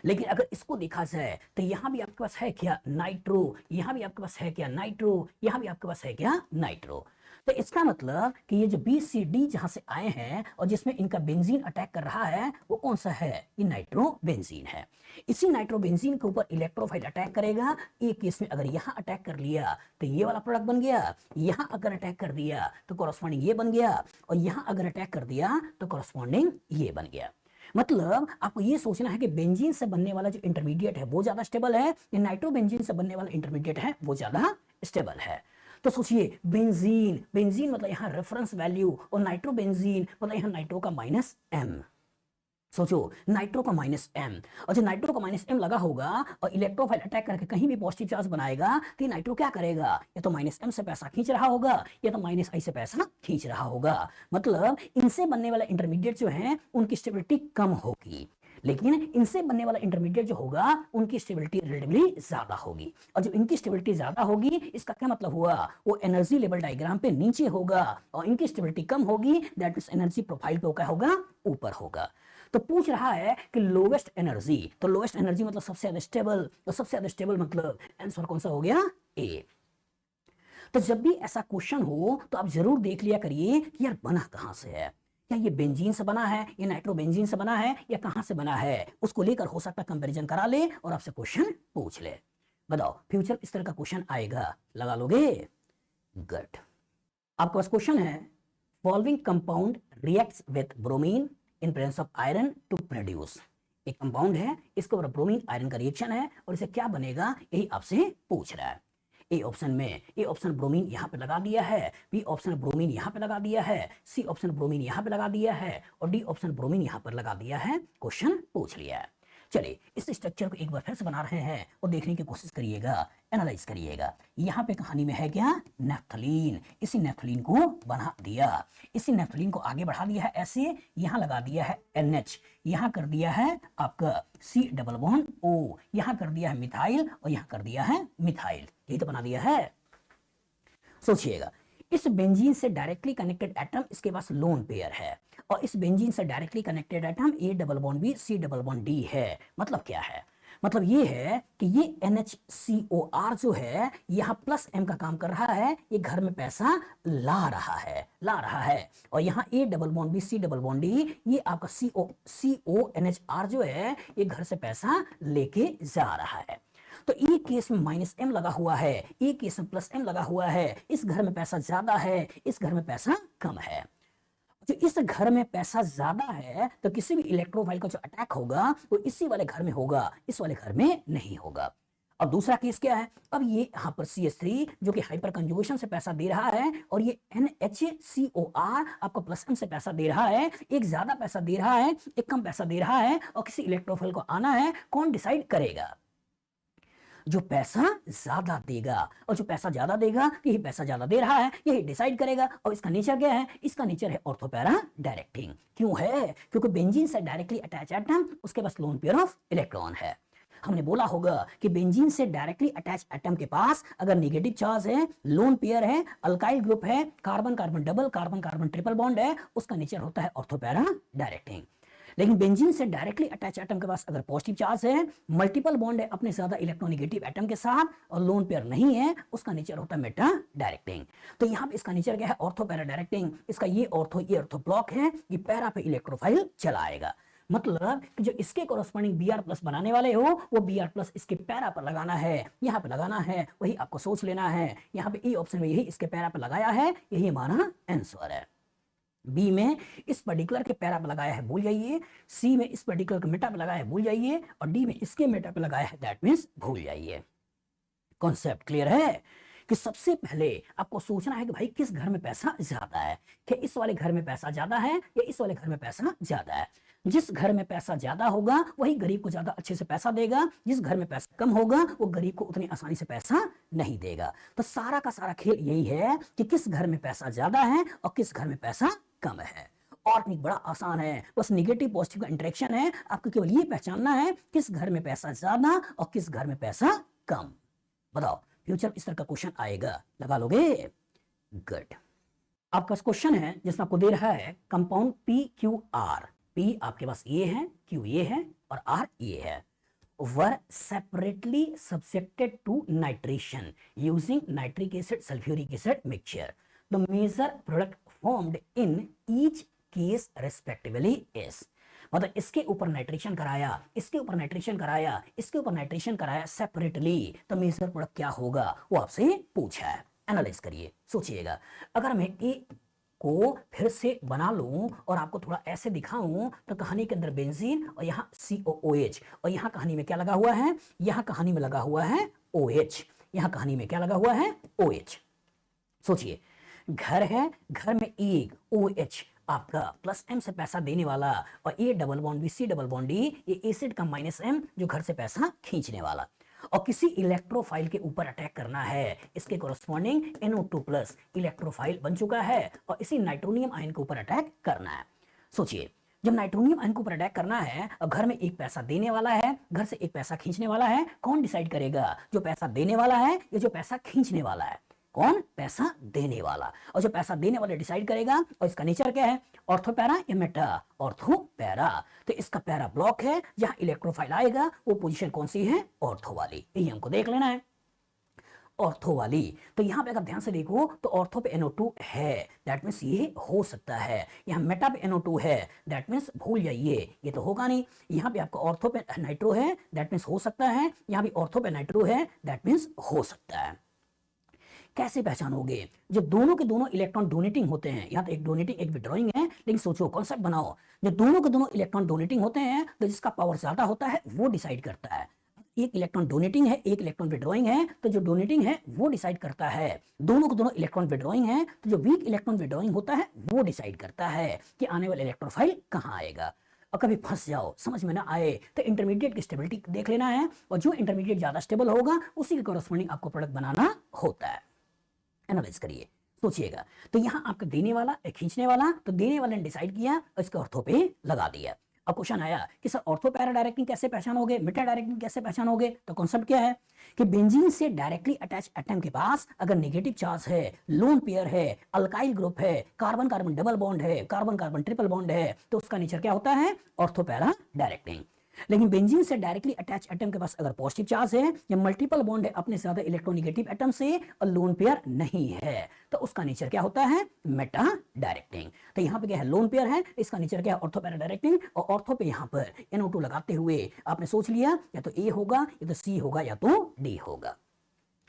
लेकिन अगर इसको देखा जाए तो यहां भी आपके पास है क्या? नाइट्रो। यहां भी आपके पास है क्या? नाइट्रो। यहां भी आपके पास है क्या? नाइट्रो। तो इसका मतलब कि ये जो BCD जहां से आए हैं और जिसमें इनका बेंजीन अटैक कर रहा है वो कौन सा है? ये नाइट्रो बेंजीन है। इसी नाइट्रो बेंजीन के ऊपर इलेक्ट्रोफाइल अटैक करेगा। एक केस में अगर यहां अटैक कर लिया तो ये वाला प्रोडक्ट बन गया, यहां अगर अटैक कर दिया तो कॉरस्पॉन्डिंग ये बन गया, और यहां अगर अटैक कर दिया तो कॉरस्पॉन्डिंग ये बन गया। मतलब आपको ये सोचना है कि बेंजीन से बनने वाला जो इंटरमीडिएट है वो ज्यादा स्टेबल है या नाइट्रो बेंजीन से बनने वाला इंटरमीडिएट है वो ज्यादा स्टेबल है। तो सोचिए, बेंजीन मतलब यहां रेफरेंस वैल्यू, और नाइट्रो बेंजीन मतलब यहां नाइट्रो का माइनस एम। सोचो, नाइट्रो का माइनस एम, और जब नाइट्रो का माइनस एम लगा होगा और इलेक्ट्रोफाइल अटैक करके कहीं भी पॉजिटिव चार्ज बनाएगा तो नाइट्रो क्या करेगा? या तो माइनस एम से पैसा खींच रहा होगा या तो माइनस आई से पैसा खींच रहा होगा। मतलब इनसे बनने वाला इंटरमीडिएट जो है उनकी स्टेबिलिटी कम होगी। लेकिन इनसे बनने वाला इंटरमीडिएट जो होगा उनकी स्टेबिलिटी रिलेटिवली ज्यादा होगी, और जब इनकी स्टेबिलिटी ज्यादा होगी इसका क्या मतलब हुआ, वो एनर्जी लेवल डायग्राम पे नीचे होगा और इनकी स्टेबिलिटी कम होगी, दैट मींस एनर्जी प्रोफाइल पे क्या होगा, ऊपर होगा। तो पूछ रहा है कि लोवेस्ट एनर्जी, तो लोवेस्ट एनर्जी मतलब सबसे ज्यादा स्टेबल, तो सबसे ज्यादा स्टेबल मतलब आंसर कौन सा हो गया, ए। तो जब भी ऐसा क्वेश्चन हो तो आप जरूर देख लिया करिए कि यार बना कहां से है, क्या ये बेंजीन से बना है, ये नाइट्रोबेंजीन से बना है, या कहां से बना है, उसको लेकर हो सकता है कंपैरिजन करा ले और आपसे क्वेश्चन पूछ ले। बताओ फ्यूचर इस तरह का क्वेश्चन आएगा, लगा लोगे, गुड। आपके पास क्वेश्चन है, following compound reacts with bromine in presence of iron to produce. एक कंपाउंड है, इसके ऊपर ब्रोमीन आयरन का रिएक्शन है और इसे क्या बनेगा, यही आपसे पूछ रहा है। ए ऑप्शन में, ए ऑप्शन ब्रोमीन यहां पे लगा दिया है, बी ऑप्शन ब्रोमीन यहां पे लगा दिया है, सी ऑप्शन ब्रोमीन यहां पे लगा दिया है और डी ऑप्शन ब्रोमीन यहां पर लगा दिया है, क्वेश्चन पूछ लिया है। चलिए इस स्ट्रक्चर को एक बार फिर से बना रहे हैं और देखने की कोशिश करिएगा, एनालाइज करिएगा। यहाँ पे कहानी में है क्या, नेफ्थलीन, इसी नेफ्थलीन को बना दिया, इसी नेफ्थलीन को आगे बढ़ा दिया है ऐसे, यहाँ लगा दिया है NH, यहाँ कर दिया है आपका C डबल बॉन्ड O, यहाँ कर दिया है मिथाइल और यहाँ कर दिया है मिथाइल, यही तो बना दिया है। सोचिएगा, इस बेंजीन से डायरेक्टली कनेक्टेड एटम इसके पास लोन पेयर है और इस बेंजीन से directly connected atom A double bond B C double bond D है। मतलब क्या है, मतलब ये है कि ये NHCOR जो है यहाँ प्लस M का काम कर रहा है, ये घर में पैसा ला रहा है और यहाँ A double bond B C double bond D, ये आपका CONHR जो है ये घर से पैसा लेके जा रहा है। तो एक केस में माइनस M लगा हुआ है, एक केस में प्लस M लगा हुआ है, इस घर में पैसा ज्यादा है, इस घर में पैसा कम है। जो इस घर में पैसा ज्यादा है तो किसी भी इलेक्ट्रोफाइल का जो अटैक होगा वो इसी वाले घर में होगा, इस वाले घर में नहीं होगा। अब दूसरा केस क्या है, अब ये यहाँ पर CH3 जो कि हाइपर कंजुगेशन से पैसा दे रहा है और ये NHCOR आपको प्लस M से पैसा दे रहा है, एक ज्यादा पैसा दे रहा है, एक कम पैसा दे रहा है और किसी इलेक्ट्रोफाइल को आना है, कौन डिसाइड करेगा, जो पैसा ज्यादा देगा, और जो पैसा ज्यादा देगा यही पैसा ज्यादा दे रहा है यही डिसाइड करेगा। और इसका नेचर क्या है, इसका नेचर है ऑर्थोपैरा डायरेक्टिंग। क्यों है, क्योंकि बेंजीन से डायरेक्टली अटैच एटम उसके पास लोन पेयर ऑफ इलेक्ट्रॉन है। हमने बोला होगा कि बेंजीन से डायरेक्टली अटैच एटम के पास अगर नेगेटिव चार्ज है, लोन पेयर है, अल्काइल ग्रुप है, carbon carbon double, carbon carbon triple bond है, उसका नेचर होता है ऑर्थोपैरा डायरेक्टिंग। लेकिन बेंजीन से डायरेक्टली अटैच एटम के पास अगर पॉजिटिव चार्ज है, मल्टीपल बॉन्ड है अपने ज्यादा इलेक्ट्रोनेगेटिव एटम के साथ और लोन पेयर नहीं है, उसका नेचर होता है मेटा डायरेक्टिंग। तो यहाँ पे इसका नेचर क्या है, ऑर्थो पैरा डायरेक्टिंग। इसका ये ऑर्थो ब्लॉक है, ये पैरा पे इलेक्ट्रोफाइल चलाएगा। मतलब कि जो इसके कोरस्पॉन्डिंग Br+ बनाने वाले हो वो Br+ इसके पैरा पर लगाना है, यहाँ पे लगाना है, वही आपको सोच लेना है। यहाँ पे E ऑप्शन में यही इसके पैरा पर लगाया है, यही हमारा आंसर है। बी में इस पर्टिकुलर के पैरा पे लगाया है, भूल जाइए। सी में इस पर्टिकुलर के मेटा पे लगाया है, भूल जाइए। और डी में इसके मेटा पे लगाया है, दैट मींस भूल जाइए। कॉन्सेप्ट क्लियर है कि सबसे पहले आपको सोचना है कि भाई किस घर में पैसा ज्यादा है, क्या इस वाले घर में पैसा ज्यादा है या इस वाले घर में पैसा ज्यादा है। जिस घर में पैसा ज्यादा होगा वही गरीब को ज्यादा अच्छे से पैसा देगा, जिस घर में पैसा कम होगा वो गरीब को उतनी आसानी से पैसा नहीं देगा। तो सारा का सारा खेल यही है कि किस घर में पैसा ज्यादा है और किस घर में पैसा कम है। और नहीं, बड़ा आसान है, बस निगेटिव पॉजिटिव का इंटरेक्शन है। आपको केवल ये पहचानना है किस घर में पैसा ज्यादा और किस घर में पैसा कम। बताओ फ्यूचर इस तरह का क्वेश्चन आएगा, लगा लोगे, गुड। आपका क्वेश्चन है जिसमें आपको दे रहा है कंपाउंड PQR, P आपके पास ये है, Q ये है और R ये है, were separately subjected to nitration using nitric acid sulfuric acid mixture. The major product formed in each case respectively is, मतलब इसके ऊपर नाइट्रेशन कराया, इसके ऊपर नाइट्रेशन कराया, इसके ऊपर नाइट्रेशन कराया सेपरेटली, तो मेजर प्रोडक्ट क्या होगा वो आपसे पूछा है। एनालाइज करिए, सोचिएगा। अगर मैं ए को फिर से बना लूं और आपको थोड़ा ऐसे दिखाऊं तो कहानी के अंदर बेंजीन और यहाँ COOH और यहाँ कहानी में क्या लगा हुआ है, यहाँ कहानी में लगा हुआ है OH, यहाँ कहानी में क्या लगा हुआ है OH। सोचिए घर है, घर में एक OH आपका प्लस M से पैसा देने वाला और A double bond B C double bond D ये एसिड का माइनस M जो घर से पैसा खींचने वाला, और किसी इलेक्ट्रोफाइल के ऊपर अटैक करना है, इसके कोरस्पॉन्डिंग NO2+ इलेक्ट्रोफाइल बन चुका है और इसी नाइट्रोनियम आयन के ऊपर अटैक करना है। सोचिए जब नाइट्रोनियम आयन को ऊपर अटैक करना है और घर में एक पैसा देने वाला है, घर से एक पैसा खींचने वाला है, कौन डिसाइड करेगा? जो पैसा देने वाला है या जो पैसा खींचने वाला है? कौन? पैसा देने वाला। और जो पैसा देने वाला डिसाइड करेगा। और इसका नेचर क्या है? ऑर्थो पैरा या मेटा? Ortho para. तो इसका पैरा ब्लॉक है, जहां इलेक्ट्रोफाइल आएगा वो पोजीशन कौन सी है? ऑर्थो वाली। यही हमको देख लेना है, ऑर्थो वाली। तो यहां पे अगर ध्यान से देखो तो ऑर्थो पे NO2 है, दैट मींस ये हो सकता है। यहां मेटा पे NO2 है, दैट मींस भूल जाइए, ये तो होगा नहीं। यहां पे आपका ऑर्थो पे नाइट्रो है, दैट मींस हो सकता है। यहां भी ऑर्थो पे नाइट्रो है, दैट मींस हो सकता है। कैसे पहचानोगे? जब दोनों के दोनों इलेक्ट्रॉन डोनेटिंग होते हैं, यहाँ तो एक डोनेटिंग एक विड्रॉइंग है, लेकिन सोचो कॉन्सेप्ट बनाओ, जब दोनों के दोनों इलेक्ट्रॉन डोनेटिंग होते हैं तो जिसका पावर ज्यादा होता है वो डिसाइड करता है। एक इलेक्ट्रॉन डोनेटिंग है, एक इलेक्ट्रॉन विड्रॉइंग है, तो जो डोनेटिंग है वो डिसाइड करता है। दोनों के दोनों इलेक्ट्रॉन विड्रॉइंग है, तो जो वीक इलेक्ट्रॉन विड्रॉइंग होता है वो डिसाइड करता है कि आने वाला इलेक्ट्रोफाइल कहाँ आएगा। और कभी फंस जाओ, समझ में ना आए, तो इंटरमीडिएट की स्टेबिलिटी देख लेना है, और जो इंटरमीडिएट ज्यादा स्टेबल होगा उसी के कॉरस्पॉन्डिंग आपको प्रोडक्ट बनाना होता है। एनालाइज करिए, सोचिएगा। तो यहाँ आपका देने वाला खींचने वाला, तो देने वाले ने डिसाइड किया और इसका ऑर्थो पे लगा दिया। अब क्वेश्चन आया कि सर ऑर्थो पैरा डायरेक्टिंग कैसे पहचानोगे, मेटा डायरेक्टिंग कैसे पहचानोगे? तो कॉन्सेप्ट क्या है कि बेंजीन से डायरेक्टली अटैच एटम के पास अगर नेगेटिव चार्ज है, लोन पेयर है, अल्काइल ग्रुप है, कार्बन कार्बन डबल बॉन्ड है, कार्बन कार्बन ट्रिपल बॉन्ड है, तो उसका नेचर क्या होता है? Ortho para directing. लेकिन बेंजीन से डायरेक्टली अटैच एटम के पास अगर पॉजिटिव चार्ज है या मल्टीपल बॉन्ड है अपने से ज्यादा इलेक्ट्रोनेगेटिव एटम से और लोन पेयर नहीं है, तो उसका नेचर क्या होता है? Meta directing. तो यहाँ पे क्या है? लोन पेयर है, इसका नेचर क्या है? Ortho para directing. और ऑर्थो पे यहाँ पर NO2 लगाते हुए आपने सोच लिया या तो A होगा या तो C होगा या तो D होगा।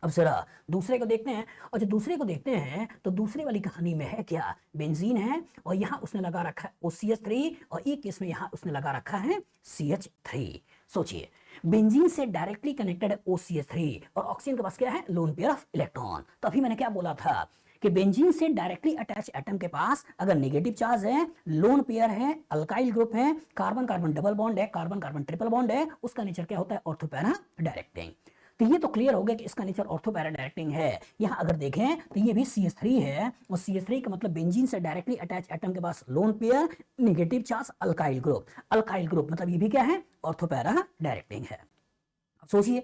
अब जरा दूसरे को देखते हैं, और जब दूसरे को देखते हैं तो दूसरे वाली कहानी में है क्या? बेंजीन है और यहाँ उसने लगा रखा है OCH3 और एक केस में यहाँ उसने लगा रखा है CH3। सोचिए, बेंजीन से डायरेक्टली कनेक्टेड है OCH3 और ऑक्सीजन के पास क्या है? Lone pair of electron. तो अभी मैंने क्या बोला था कि बेंजीन से डायरेक्टली अटैच एटम के पास अगर नेगेटिव चार्ज है, लोन पेयर है, अल्काइल ग्रुप है, कार्बन कार्बन डबल बॉन्ड है, कार्बन कार्बन ट्रिपल बॉन्ड है, उसका नेचर क्या होता है? Ortho para directing. तो ये तो क्लियर हो गया कि इसका नेचर ऑर्थो पैरा डायरेक्टिंग है। यहाँ अगर देखें तो ये भी CH3 है, और CH3 का मतलब बेंजीन से डायरेक्टली अटैच एटम के पास lone pair, negative charge, alkyl group. Alkyl group मतलब ये भी क्या है? ऑर्थो पैरा डायरेक्टिंग है। अब सोचिए,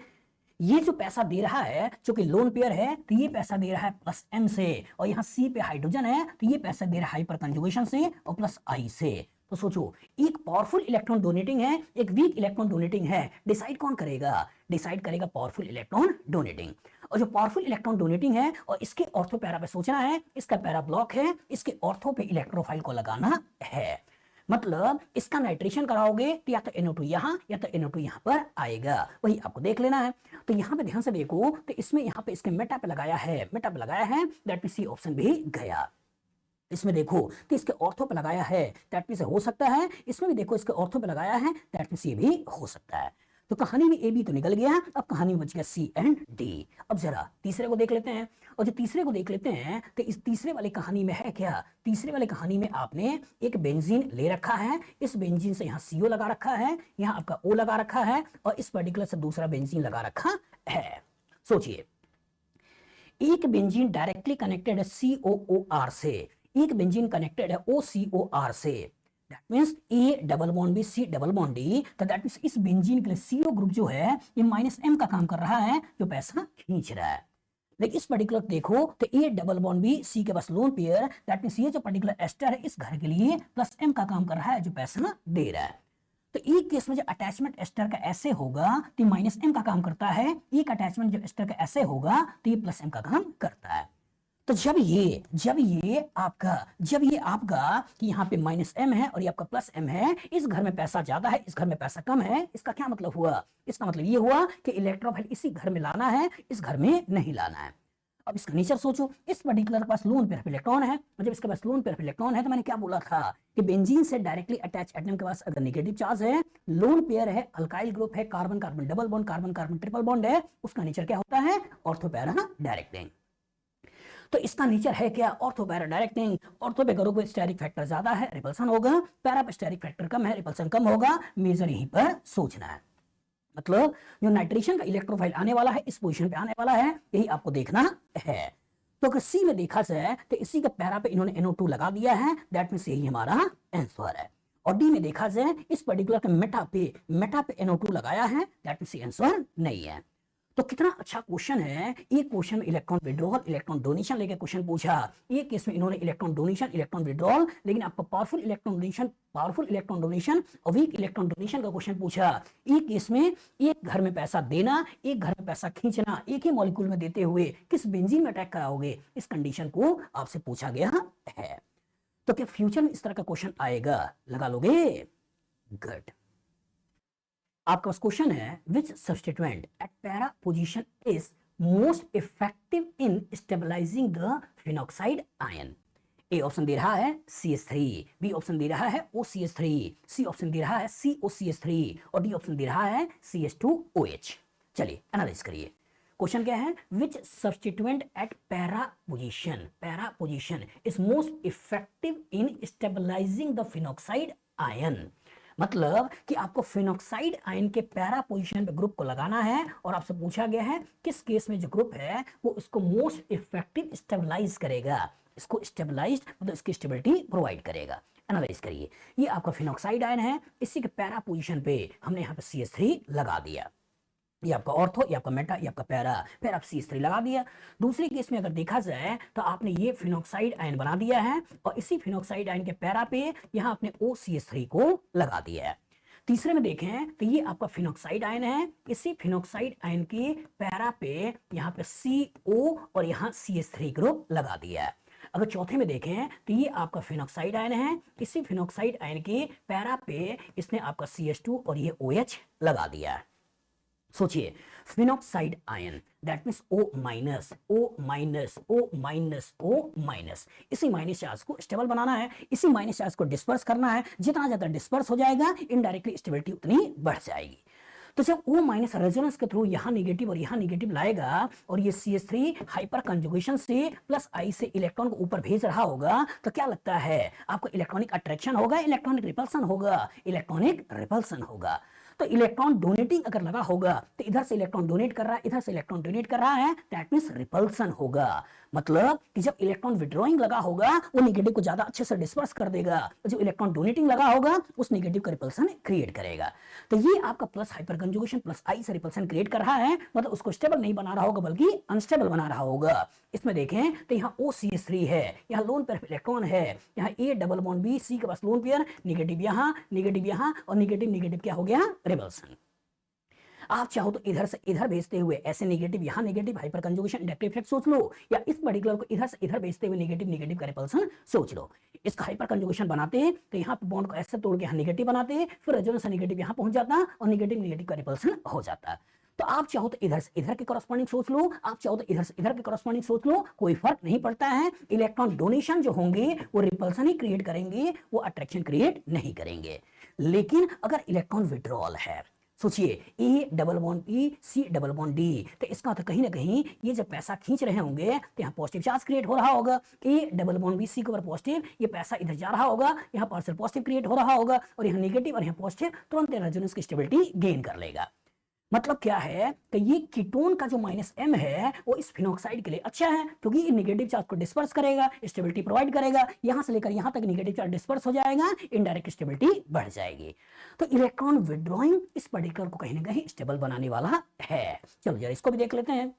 ये जो पैसा दे रहा है चूंकि लोन पेयर है तो ये पैसा दे रहा है +M से, और यहाँ C पे हाइड्रोजन है तो ये पैसा दे रहा है हाइपर कंजुगेशन से और +I से। तो सोचो, एक पावरफुल इलेक्ट्रॉन डोनेटिंग है, एक वीक इलेक्ट्रॉन डोनेटिंग है, डिसाइड कौन करेगा? डिसाइड करेगा पावरफुल इलेक्ट्रॉन डोनेटिंग। और जो पावरफुल इलेक्ट्रॉन डोनेटिंग है और इसके ऑर्थो पैरा पे सोचना है, इसका पैरा ब्लॉक है, इसके ऑर्थो पे इलेक्ट्रोफाइल को लगाना है। मतलब इसका नाइट्रेशन कराओगे तो या तो NO2 यहाँ या तो NO2 यहाँ पर आएगा, वही आपको देख लेना है। तो यहाँ पे ध्यान से देखो तो इसमें यहाँ पे इसके मेटा पे लगाया है, मेटा पे लगाया है, दैट मींस C ऑप्शन भी गया। इसमें देखो तो इसके ऑर्थो पे लगाया है, दैट मींस हो सकता है। इसमें भी देखो इसके ऑर्थो पे लगाया है, दैट मींस ये भी हो सकता है। तो कहानी में A B तो निकल गया, अब कहानी में बच गया C एंड D। अब जरा तीसरे को देख लेते हैं, और जो तीसरे को देख लेते हैं तो इस तीसरे वाली कहानी में है क्या? तीसरे वाली कहानी में आपने एक बेंजीन ले रखा है, इस बेंजीन से यहाँ CO लगा रखा है, यहाँ आपका O लगा रखा है, और इस पर्टिकुलर से दूसरा बेंजीन लगा रखा है। सोचिए, एक बेंजीन डायरेक्टली कनेक्टेड है COOR से, एक बेंजीन कनेक्टेड है OCOR से, that means A double bond B C double bond D। तो दैट मींस इस बेंजीन के लिए CO ग्रुप जो है ये -M का काम कर रहा है, जो पैसा खींच रहा है। लेकिन इस पर्टिकुलर देखो तो A double bond B C के पास लोन पेयर, दैट मींस ये जो पर्टिकुलर एस्टर है इस घर के लिए +M का काम कर रहा है, जो पैसा दे रहा है। तो एक केस में जो अटैचमेंट एस्टर का ऐसे होगा तो -M का काम करता है, एक अटैचमेंट जो एस्टर का ऐसे होगा तो ये +M का काम करता है। तो जब ये आपका कि यहाँ पे -M है और ये आपका +M है, इस घर में पैसा ज्यादा है, इस घर में पैसा कम है, इसका क्या मतलब हुआ? इसका मतलब ये हुआ कि इलेक्ट्रोफाइल इसी घर में लाना है, इस घर में नहीं लाना है। अब इसका नेचर सोचो, इस पर्टिकुलर के पास लोन पेयर इलेक्ट्रॉन है, और जब इसके पास लोन पेयर इलेक्ट्रॉन है तो मैंने क्या बोला था कि बेंजीन से डायरेक्टली अटैच एटम के पास अगर नेगेटिव चार्ज है, लोन पेयर है, अल्काइल ग्रुप है, carbon carbon double bond, carbon carbon triple bond है, उसका नेचर क्या होता है? Ortho para directing. तो इसका नेचर है क्या? Ortho para directing. ऑर्थो पे करोगे स्टेरिक फैक्टर ज्यादा है, रिपल्सन होगा, पैरा पे स्टेरिक फैक्टर कम है, रिपल्सन कम होगा। मेजर यहीं पर सोचना है, मतलब जो नाइट्रेशन का इलेक्ट्रोफाइल आने वाला है, इस पोजीशन पे आने वाला है, यही आपको देखना है। तो अगर C में देखा जाए तो इसी के पैरा पे इन्होंने NO2 लगा दिया है, दैट मींस यही हमारा आंसर है। और डी में देखा जाए इस पर्टिकुलर मेटा पे NO2 लगाया है, दैट मींस आंसर नहीं है। तो कितना अच्छा क्वेश्चन है। एक क्वेश्चन में इलेक्ट्रॉन विड्रॉल, इलेक्ट्रॉन डोनेशन लेके क्वेश्चन पूछा, एक केस में इन्होंने इलेक्ट्रॉन डोनेशन, इलेक्ट्रॉन विड्रॉल, लेकिन आपको पावरफुल इलेक्ट्रॉन डोनेशन और वीक इलेक्ट्रॉन डोनेशन का क्वेश्चन पूछा। एक केस में एक घर में पैसा देना, एक घर में पैसा खींचना, एक ही मॉलिक्यूल में देते हुए किस बेंजीन में अटैक कराओगे, इस कंडीशन को आपसे पूछा गया है। तो क्या फ्यूचर में इस तरह का क्वेश्चन आएगा, लगा लोगे? गुड। आपका क्वेश्चन है which substituent at para position is most effective in stabilising the phenoxide ion. A option दे रहा है CH3, बी ऑप्शन दे रहा है OCH3, सी ऑप्शन दे रहा है COCH3 और डी ऑप्शन दे रहा है CH2OH। चलिए एनालाइज करिए। क्वेश्चन क्या है, which substituent at para position is most effective in stabilising the phenoxide ion. मतलब कि आपको फिनॉक्साइड आयन के पैरा पोजीशन पे ग्रुप को लगाना है और आपसे पूछा गया है किस केस में जो ग्रुप है वो इसको मोस्ट इफेक्टिव स्टेबलाइज करेगा, इसको स्टेबलाइज्ड मतलब इसकी स्टेबिलिटी प्रोवाइड करेगा। एनालाइज करिए। ये आपका फिनॉक्साइड आयन है, इसी के पैरा पोजीशन पे हमने यहाँ पे CH3 लगा दिया। ये आपका ऑर्थो, ये आपका मेटा, ये आपका पैरा, फिर आप CH3 लगा दिया। दूसरी केस में अगर देखा जाए तो आपने ये फिनॉक्साइड आयन बना दिया है और इसी फिनॉक्साइड आयन के पैरा पे यहाँ आपने OCH3 को लगा दिया है। तीसरे में देखें तो ये आपका फिनॉक्साइड आयन है, इसी फिनॉक्साइड आयन के पैरा पे यहाँ पे CO और यहाँ CH3 ग्रुप लगा दिया है। अगर चौथे में देखें तो ये आपका फिनॉक्साइड आयन है, इसी फिनॉक्साइड आयन के पैरा पे इसने आपका CH2 और ये OH लगा दिया है। सोचिए phenoxide ion that means O-, इसी माइनस चार्ज को स्टेबल बनाना है, इसी माइनस चार्ज को डिस्पर्स करना है। जितना ज्यादा डिस्पर्स हो जाएगा इनडायरेक्टली स्टेबिलिटी उतनी बढ़ जाएगी। तो जब O- रेजोनेंस के थ्रू यहाँ निगेटिव और यहाँ निगेटिव लाएगा और ये CH3 हाइपर कंजुगेशन से प्लस I से इलेक्ट्रॉन को ऊपर भेज रहा होगा, तो क्या लगता है आपको इलेक्ट्रॉनिक अट्रैक्शन होगा, इलेक्ट्रॉनिक रिपल्सन होगा, इलेक्ट्रॉनिक रिपल्सन होगा। तो इलेक्ट्रॉन डोनेटिंग अगर लगा होगा तो इधर से इलेक्ट्रॉन डोनेट कर रहा है, इधर से इलेक्ट्रॉन डोनेट कर रहा है, दैट मींस रिपल्सन होगा। मतलब कि जब इलेक्ट्रॉन विड्रॉइंग लगा होगा वो नेगेटिव को ज्यादा अच्छे से डिस्पर्स कर देगा, जो इलेक्ट्रॉन डोनेटिंग लगा होगा उस नेगेटिव का रिपल्सन क्रिएट करेगा। तो ये आपका plus hyper conjugation plus I से रिपल्सन क्रिएट कर रहा है, मतलब उसको स्टेबल नहीं बना रहा होगा बल्कि अनस्टेबल बना रहा होगा। इसमें देखें तो यहाँ OCH3 है, यहाँ लोन पेयर इलेक्ट्रॉन है, यहाँ A double bond B, C के पास लोन पेयर, नेगेटिव यहाँ और नेगेटिव क्या हो गया, रिपल्सन। आप चाहो तो इधर से इधर भेजते हुए ऐसे नेगेटिव यहाँ negative hyper conjugation inductive effect सोच लो, या इस पर्टिकुलर को इधर से इधर भेजते हुए नेगेटिव का रिपल्सन सोच लो। इसका हाइपर कंजुगेशन बनाते तो यहाँ पे बॉन्ड को ऐसे तोड़ के यहाँ नेगेटिव बनाते, फिर रेजोनेंस नेगेटिव यहाँ पहुंच जाता और नेगेटिव का रिपल्सन हो जाता। तो आप चाहो तो इधर से इधर के कॉरस्पॉन्डिंग सोच लो, आप चाहो तो इधर से इधर के कॉरस्पॉन्डिंग सोच लो, कोई फर्क नहीं पड़ता है। इलेक्ट्रॉन डोनेशन जो होंगे वो रिपल्सन ही क्रिएट करेंगे, वो अट्रैक्शन क्रिएट नहीं करेंगे। लेकिन अगर इलेक्ट्रॉन विड्रॉल है, सोचिए A double bond P, C double bond D, तो इसका मतलब कहीं ना कहीं ये जब पैसा खींच रहे होंगे तो यहाँ पॉजिटिव चार्ज क्रिएट हो रहा होगा। A double bond B, C के ऊपर पॉजिटिव, ये पैसा इधर जा रहा होगा, यहाँ पार्शियल पॉजिटिव क्रिएट हो रहा होगा और यहाँ नेगेटिव और यहाँ पॉजिटिव, तुरंत रेजोनेंस की स्टेबिलिटी गेन कर लेगा। मतलब क्या है कि ये कीटोन का जो -M है वो इस फिनॉक्साइड के लिए अच्छा है, क्योंकि ये नेगेटिव चार्ज को डिस्पर्स करेगा, स्टेबिलिटी प्रोवाइड करेगा। यहां से लेकर यहां तक नेगेटिव चार्ज डिस्पर्स हो जाएगा, इनडायरेक्ट स्टेबिलिटी बढ़ जाएगी। तो इलेक्ट्रॉन विड्रॉइंग इस पर्टिकुलर को कहीं ना कहीं स्टेबल बनाने वाला है। चलो जरा इसको भी देख लेते हैं।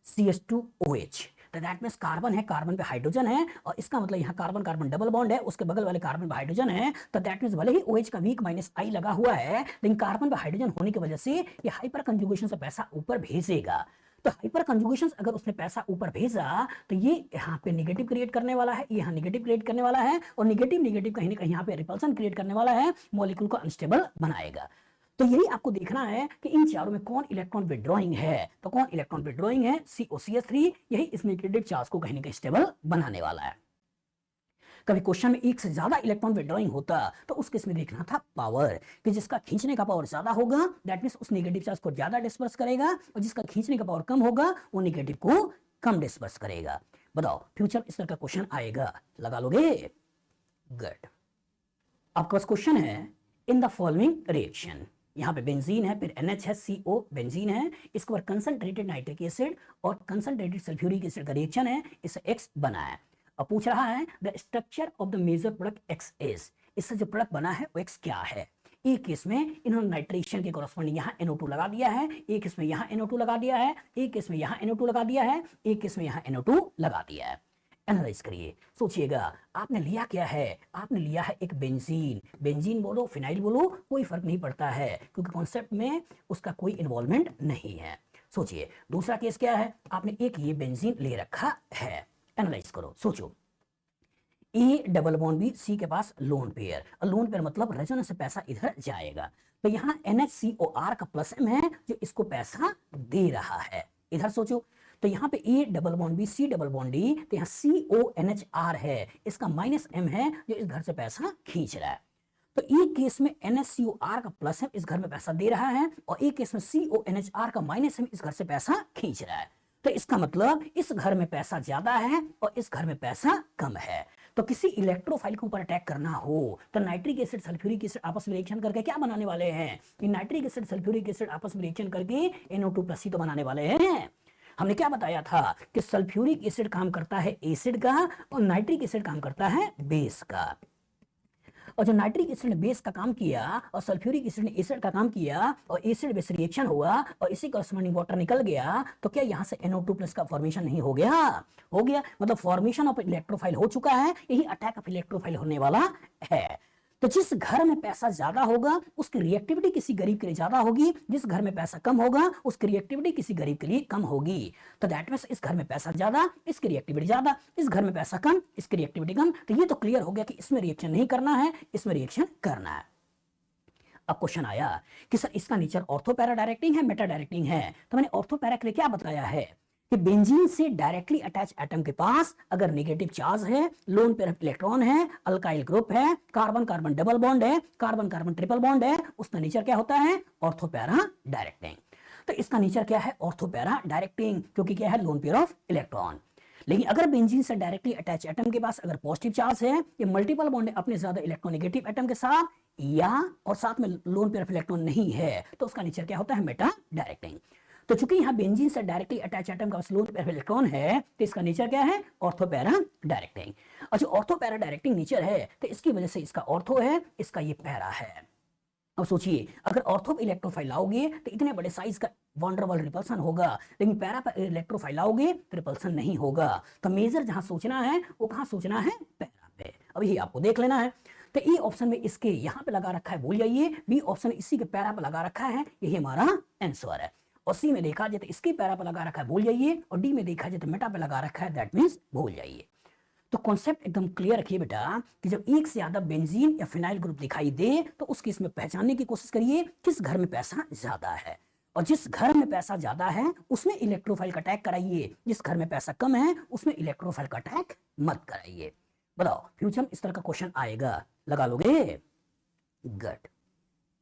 CH2OH, तो दैट मींस कार्बन है, कार्बन पे हाइड्रोजन है और इसका मतलब यहाँ कार्बन कार्बन डबल बॉन्ड है, उसके बगल वाले कार्बन पे हाइड्रोजन है। तो दैट मींस भले ही OH का वीक -I लगा हुआ है, लेकिन कार्बन पे हाइड्रोजन होने की वजह से ये हाइपर कंजुगेशन से पैसा ऊपर भेजेगा। तो हाइपर कंजुगेशन अगर उसने पैसा ऊपर भेजा तो ये यहाँ पे नेगेटिव क्रिएट करने वाला है, यहाँ नेगेटिव क्रिएट करने वाला है और नेगेटिव कहीं ना कहीं यहाँ पे रिपल्सन क्रिएट करने वाला है, मॉलिक्यूल को अनस्टेबल बनाएगा। तो यही आपको देखना है कि इन चारों में कौन इलेक्ट्रॉन विड्रॉइंग है। तो कौन इलेक्ट्रॉन विड्रॉइंग है, COCH3, यही इस नेगेटिव चार्ज को कहीं ना कहीं स्टेबल बनाने वाला है। कभी क्वेश्चन में एक से ज्यादा इलेक्ट्रॉन विड्रॉइंग होता तो उस केस में देखना था पावर, कि जिसका खींचने का पावर ज्यादा होगा दैट मींस उस नेगेटिव चार्ज को ज्यादा डिस्पर्स करेगा और जिसका खींचने का पावर कम होगा वो नेगेटिव को कम डिस्पर्स करेगा। बताओ फ्यूचर इस तरह का क्वेश्चन आएगा, लगा लोगे? गुड। आपका क्वेश्चन है इन द फॉलोइंग रिएक्शन, यहाँ पे बेंजीन है, फिर NH है, CO बेंजीन है, इसके ऊपर कंसंट्रेटेड नाइट्रिक एसिड और कंसंट्रेटेड सल्फ्यूरिक एसिड का रिएक्शन है, इससे X बना है। अब पूछ रहा है the structure of the major product X is, इससे जो प्रोडक्ट बना है वो X क्या है। एक केस में इन्होंने नाइट्रेशन के कॉरस्पॉन्डिंग यहाँ NO2 लगा दिया है, एक केस में यहाँ NO2 लगा दिया है, एक केस में यहाँ NO2 लगा दिया है, एक केस में यहाँ NO2 लगा दिया है। एनालाइज करिए, सोचिएगा आपने लिया क्या है, आपने लिया है एक बेंजीन। बेंजीन बोलो फिनाइल बोलो कोई फर्क नहीं पड़ता है, क्योंकि कॉन्सेप्ट में उसका कोई इन्वॉल्वमेंट नहीं है। सोचिए दूसरा केस क्या है, आपने एक ये बेंजीन ले रखा है। एनालाइज करो, सोचो A double bond B C के पास लोन पेयर, और लोन पेयर मतलब रेजोनेंस से पैसा इधर जाएगा, तो यहाँ NHCOR का प्लस M है जो इसको पैसा दे रहा है। इधर सोचो, तो यहाँ पे A double bond B C double bond D, तो यहाँ CONHR है, इसका माइनस M है जो इस घर से पैसा खींच रहा है। तो एक केस में NHCOR का प्लस M इस घर में पैसा दे रहा है, और एक केस में CONHR का माइनस M इस घर से पैसा खींच रहा है। तो इसका मतलब इस घर में पैसा ज्यादा है और इस घर में पैसा कम है। तो किसी इलेक्ट्रोफाइल के ऊपर अटैक करना हो तो नाइट्रिक एसिड सल्फ्यूरिक एसिड आपस में रिएक्शन करके क्या बनाने वाले हैं, कि नाइट्रिक एसिड सल्फ्यूरिक एसिड आपस में रिएक्शन करके NO2+ तो बनाने वाले हैं। हमने क्या बताया था कि सल्फ्यूरिक एसिड काम करता है एसिड का और नाइट्रिक एसिड काम करता है बेस का। और जो नाइट्रिक एसिड ने बेस का काम किया और सल्फ्यूरिक एसिड ने एसिड का काम किया और एसिड बेस रिएक्शन हुआ और इसी कॉरस्पॉन्डिंग वाटर निकल गया, तो क्या यहाँ से NO2+ का फॉर्मेशन नहीं हो गया? हो गया, मतलब फॉर्मेशन ऑफ इलेक्ट्रोफाइल हो चुका है, यही अटैक ऑफ इलेक्ट्रोफाइल होने वाला है। तो जिस घर में पैसा ज्यादा होगा उसकी रिएक्टिविटी किसी गरीब के लिए ज्यादा होगी, जिस घर में पैसा कम होगा उसकी रिएक्टिविटी किसी गरीब के लिए कम होगी। तो दैट मींस इस घर में पैसा ज्यादा, इसकी रिएक्टिविटी ज्यादा, इस घर में पैसा कम, इसकी रिएक्टिविटी कम। तो ये तो क्लियर हो गया कि इसमें रिएक्शन नहीं करना है, इसमें रिएक्शन करना है। अब क्वेश्चन आया कि सर इसका नेचर ऑर्थो पैरा डायरेक्टिंग है मेटा डायरेक्टिंग है, तो मैंने ऑर्थो पैरा के लिए क्या बताया है कि बेंजीन से डायरेक्टली अटैच एटम के पास अगर नेगेटिव चार्ज है, लोन पेयर ऑफ इलेक्ट्रॉन है, अल्काइल ग्रुप है, कार्बन कार्बन डबल बॉन्ड है, कार्बन कार्बन ट्रिपल बॉन्ड है, उसका नेचर क्या होता है? Ortho para directing. तो इसका नेचर क्या है? ऑर्थो पैरा डायरेक्टिंग, क्योंकि क्या है? Lone pair of electron. लेकिन अगर बेंजीन से डायरेक्टली अटैच एटम के पास अगर पॉजिटिव चार्ज है, ये मल्टीपल बॉन्ड है अपने ज्यादा इलेक्ट्रोनेगेटिव एटम के साथ, या और साथ में लोन पेयर ऑफ इलेक्ट्रॉन नहीं है, तो उसका नेचर क्या होता है? Meta directing. तो चूंकि यहाँ बेंजीन से डायरेक्टली अटैच एटम का लोन पेयर ऑफ इलेक्ट्रॉन है, तो इसका नेचर क्या है? Ortho para directing. और जो ऑर्थो पैरा डायरेक्टिंग नेचर है, तो इसकी वजह से इसका ऑर्थो है, इसका ये पैरा है। अब सोचिए अगर ऑर्थो इलेक्ट्रोफाइल लाओगे तो इतने बड़े साइज का वंडरवॉल रिपल्सन होगा, लेकिन पैरा पर इलेक्ट्रोफाइल लाओगे तो रिपल्सन नहीं होगा। तो मेजर जहां सोचना है वो कहां सोचना है? पैरा पे। अब यही आपको देख लेना है। तो ए ऑप्शन में इसके यहां पे लगा रखा है, भूल जाइए। बी ऑप्शन इसी के पैरा पर लगा रखा है, यही हमारा आंसर है। और सी में देखा जाए तो इसके पैरा पर लगा रखा है, भूल जाइए। और डी में देखा जाए तो मेटा पे लगा रखा है, दैट मींस भूल जाइए। तो कॉन्सेप्ट एकदम क्लियर रखिए बेटा कि जब एक से ज्यादा बेंजीन या फिनाइल ग्रुप दिखाई दे तो उस केस में पहचानने की कोशिश करिए किस घर में पैसा ज्यादा है, और जिस घर में पैसा ज्यादा है उसमें इलेक्ट्रोफाइल का अटैक कराइए, जिस घर में पैसा कम है उसमें इलेक्ट्रोफाइल का अटैक मत कराइए। बताओ फ्यूचर में इस तरह का क्वेश्चन आएगा, लगा लोगे? गुड।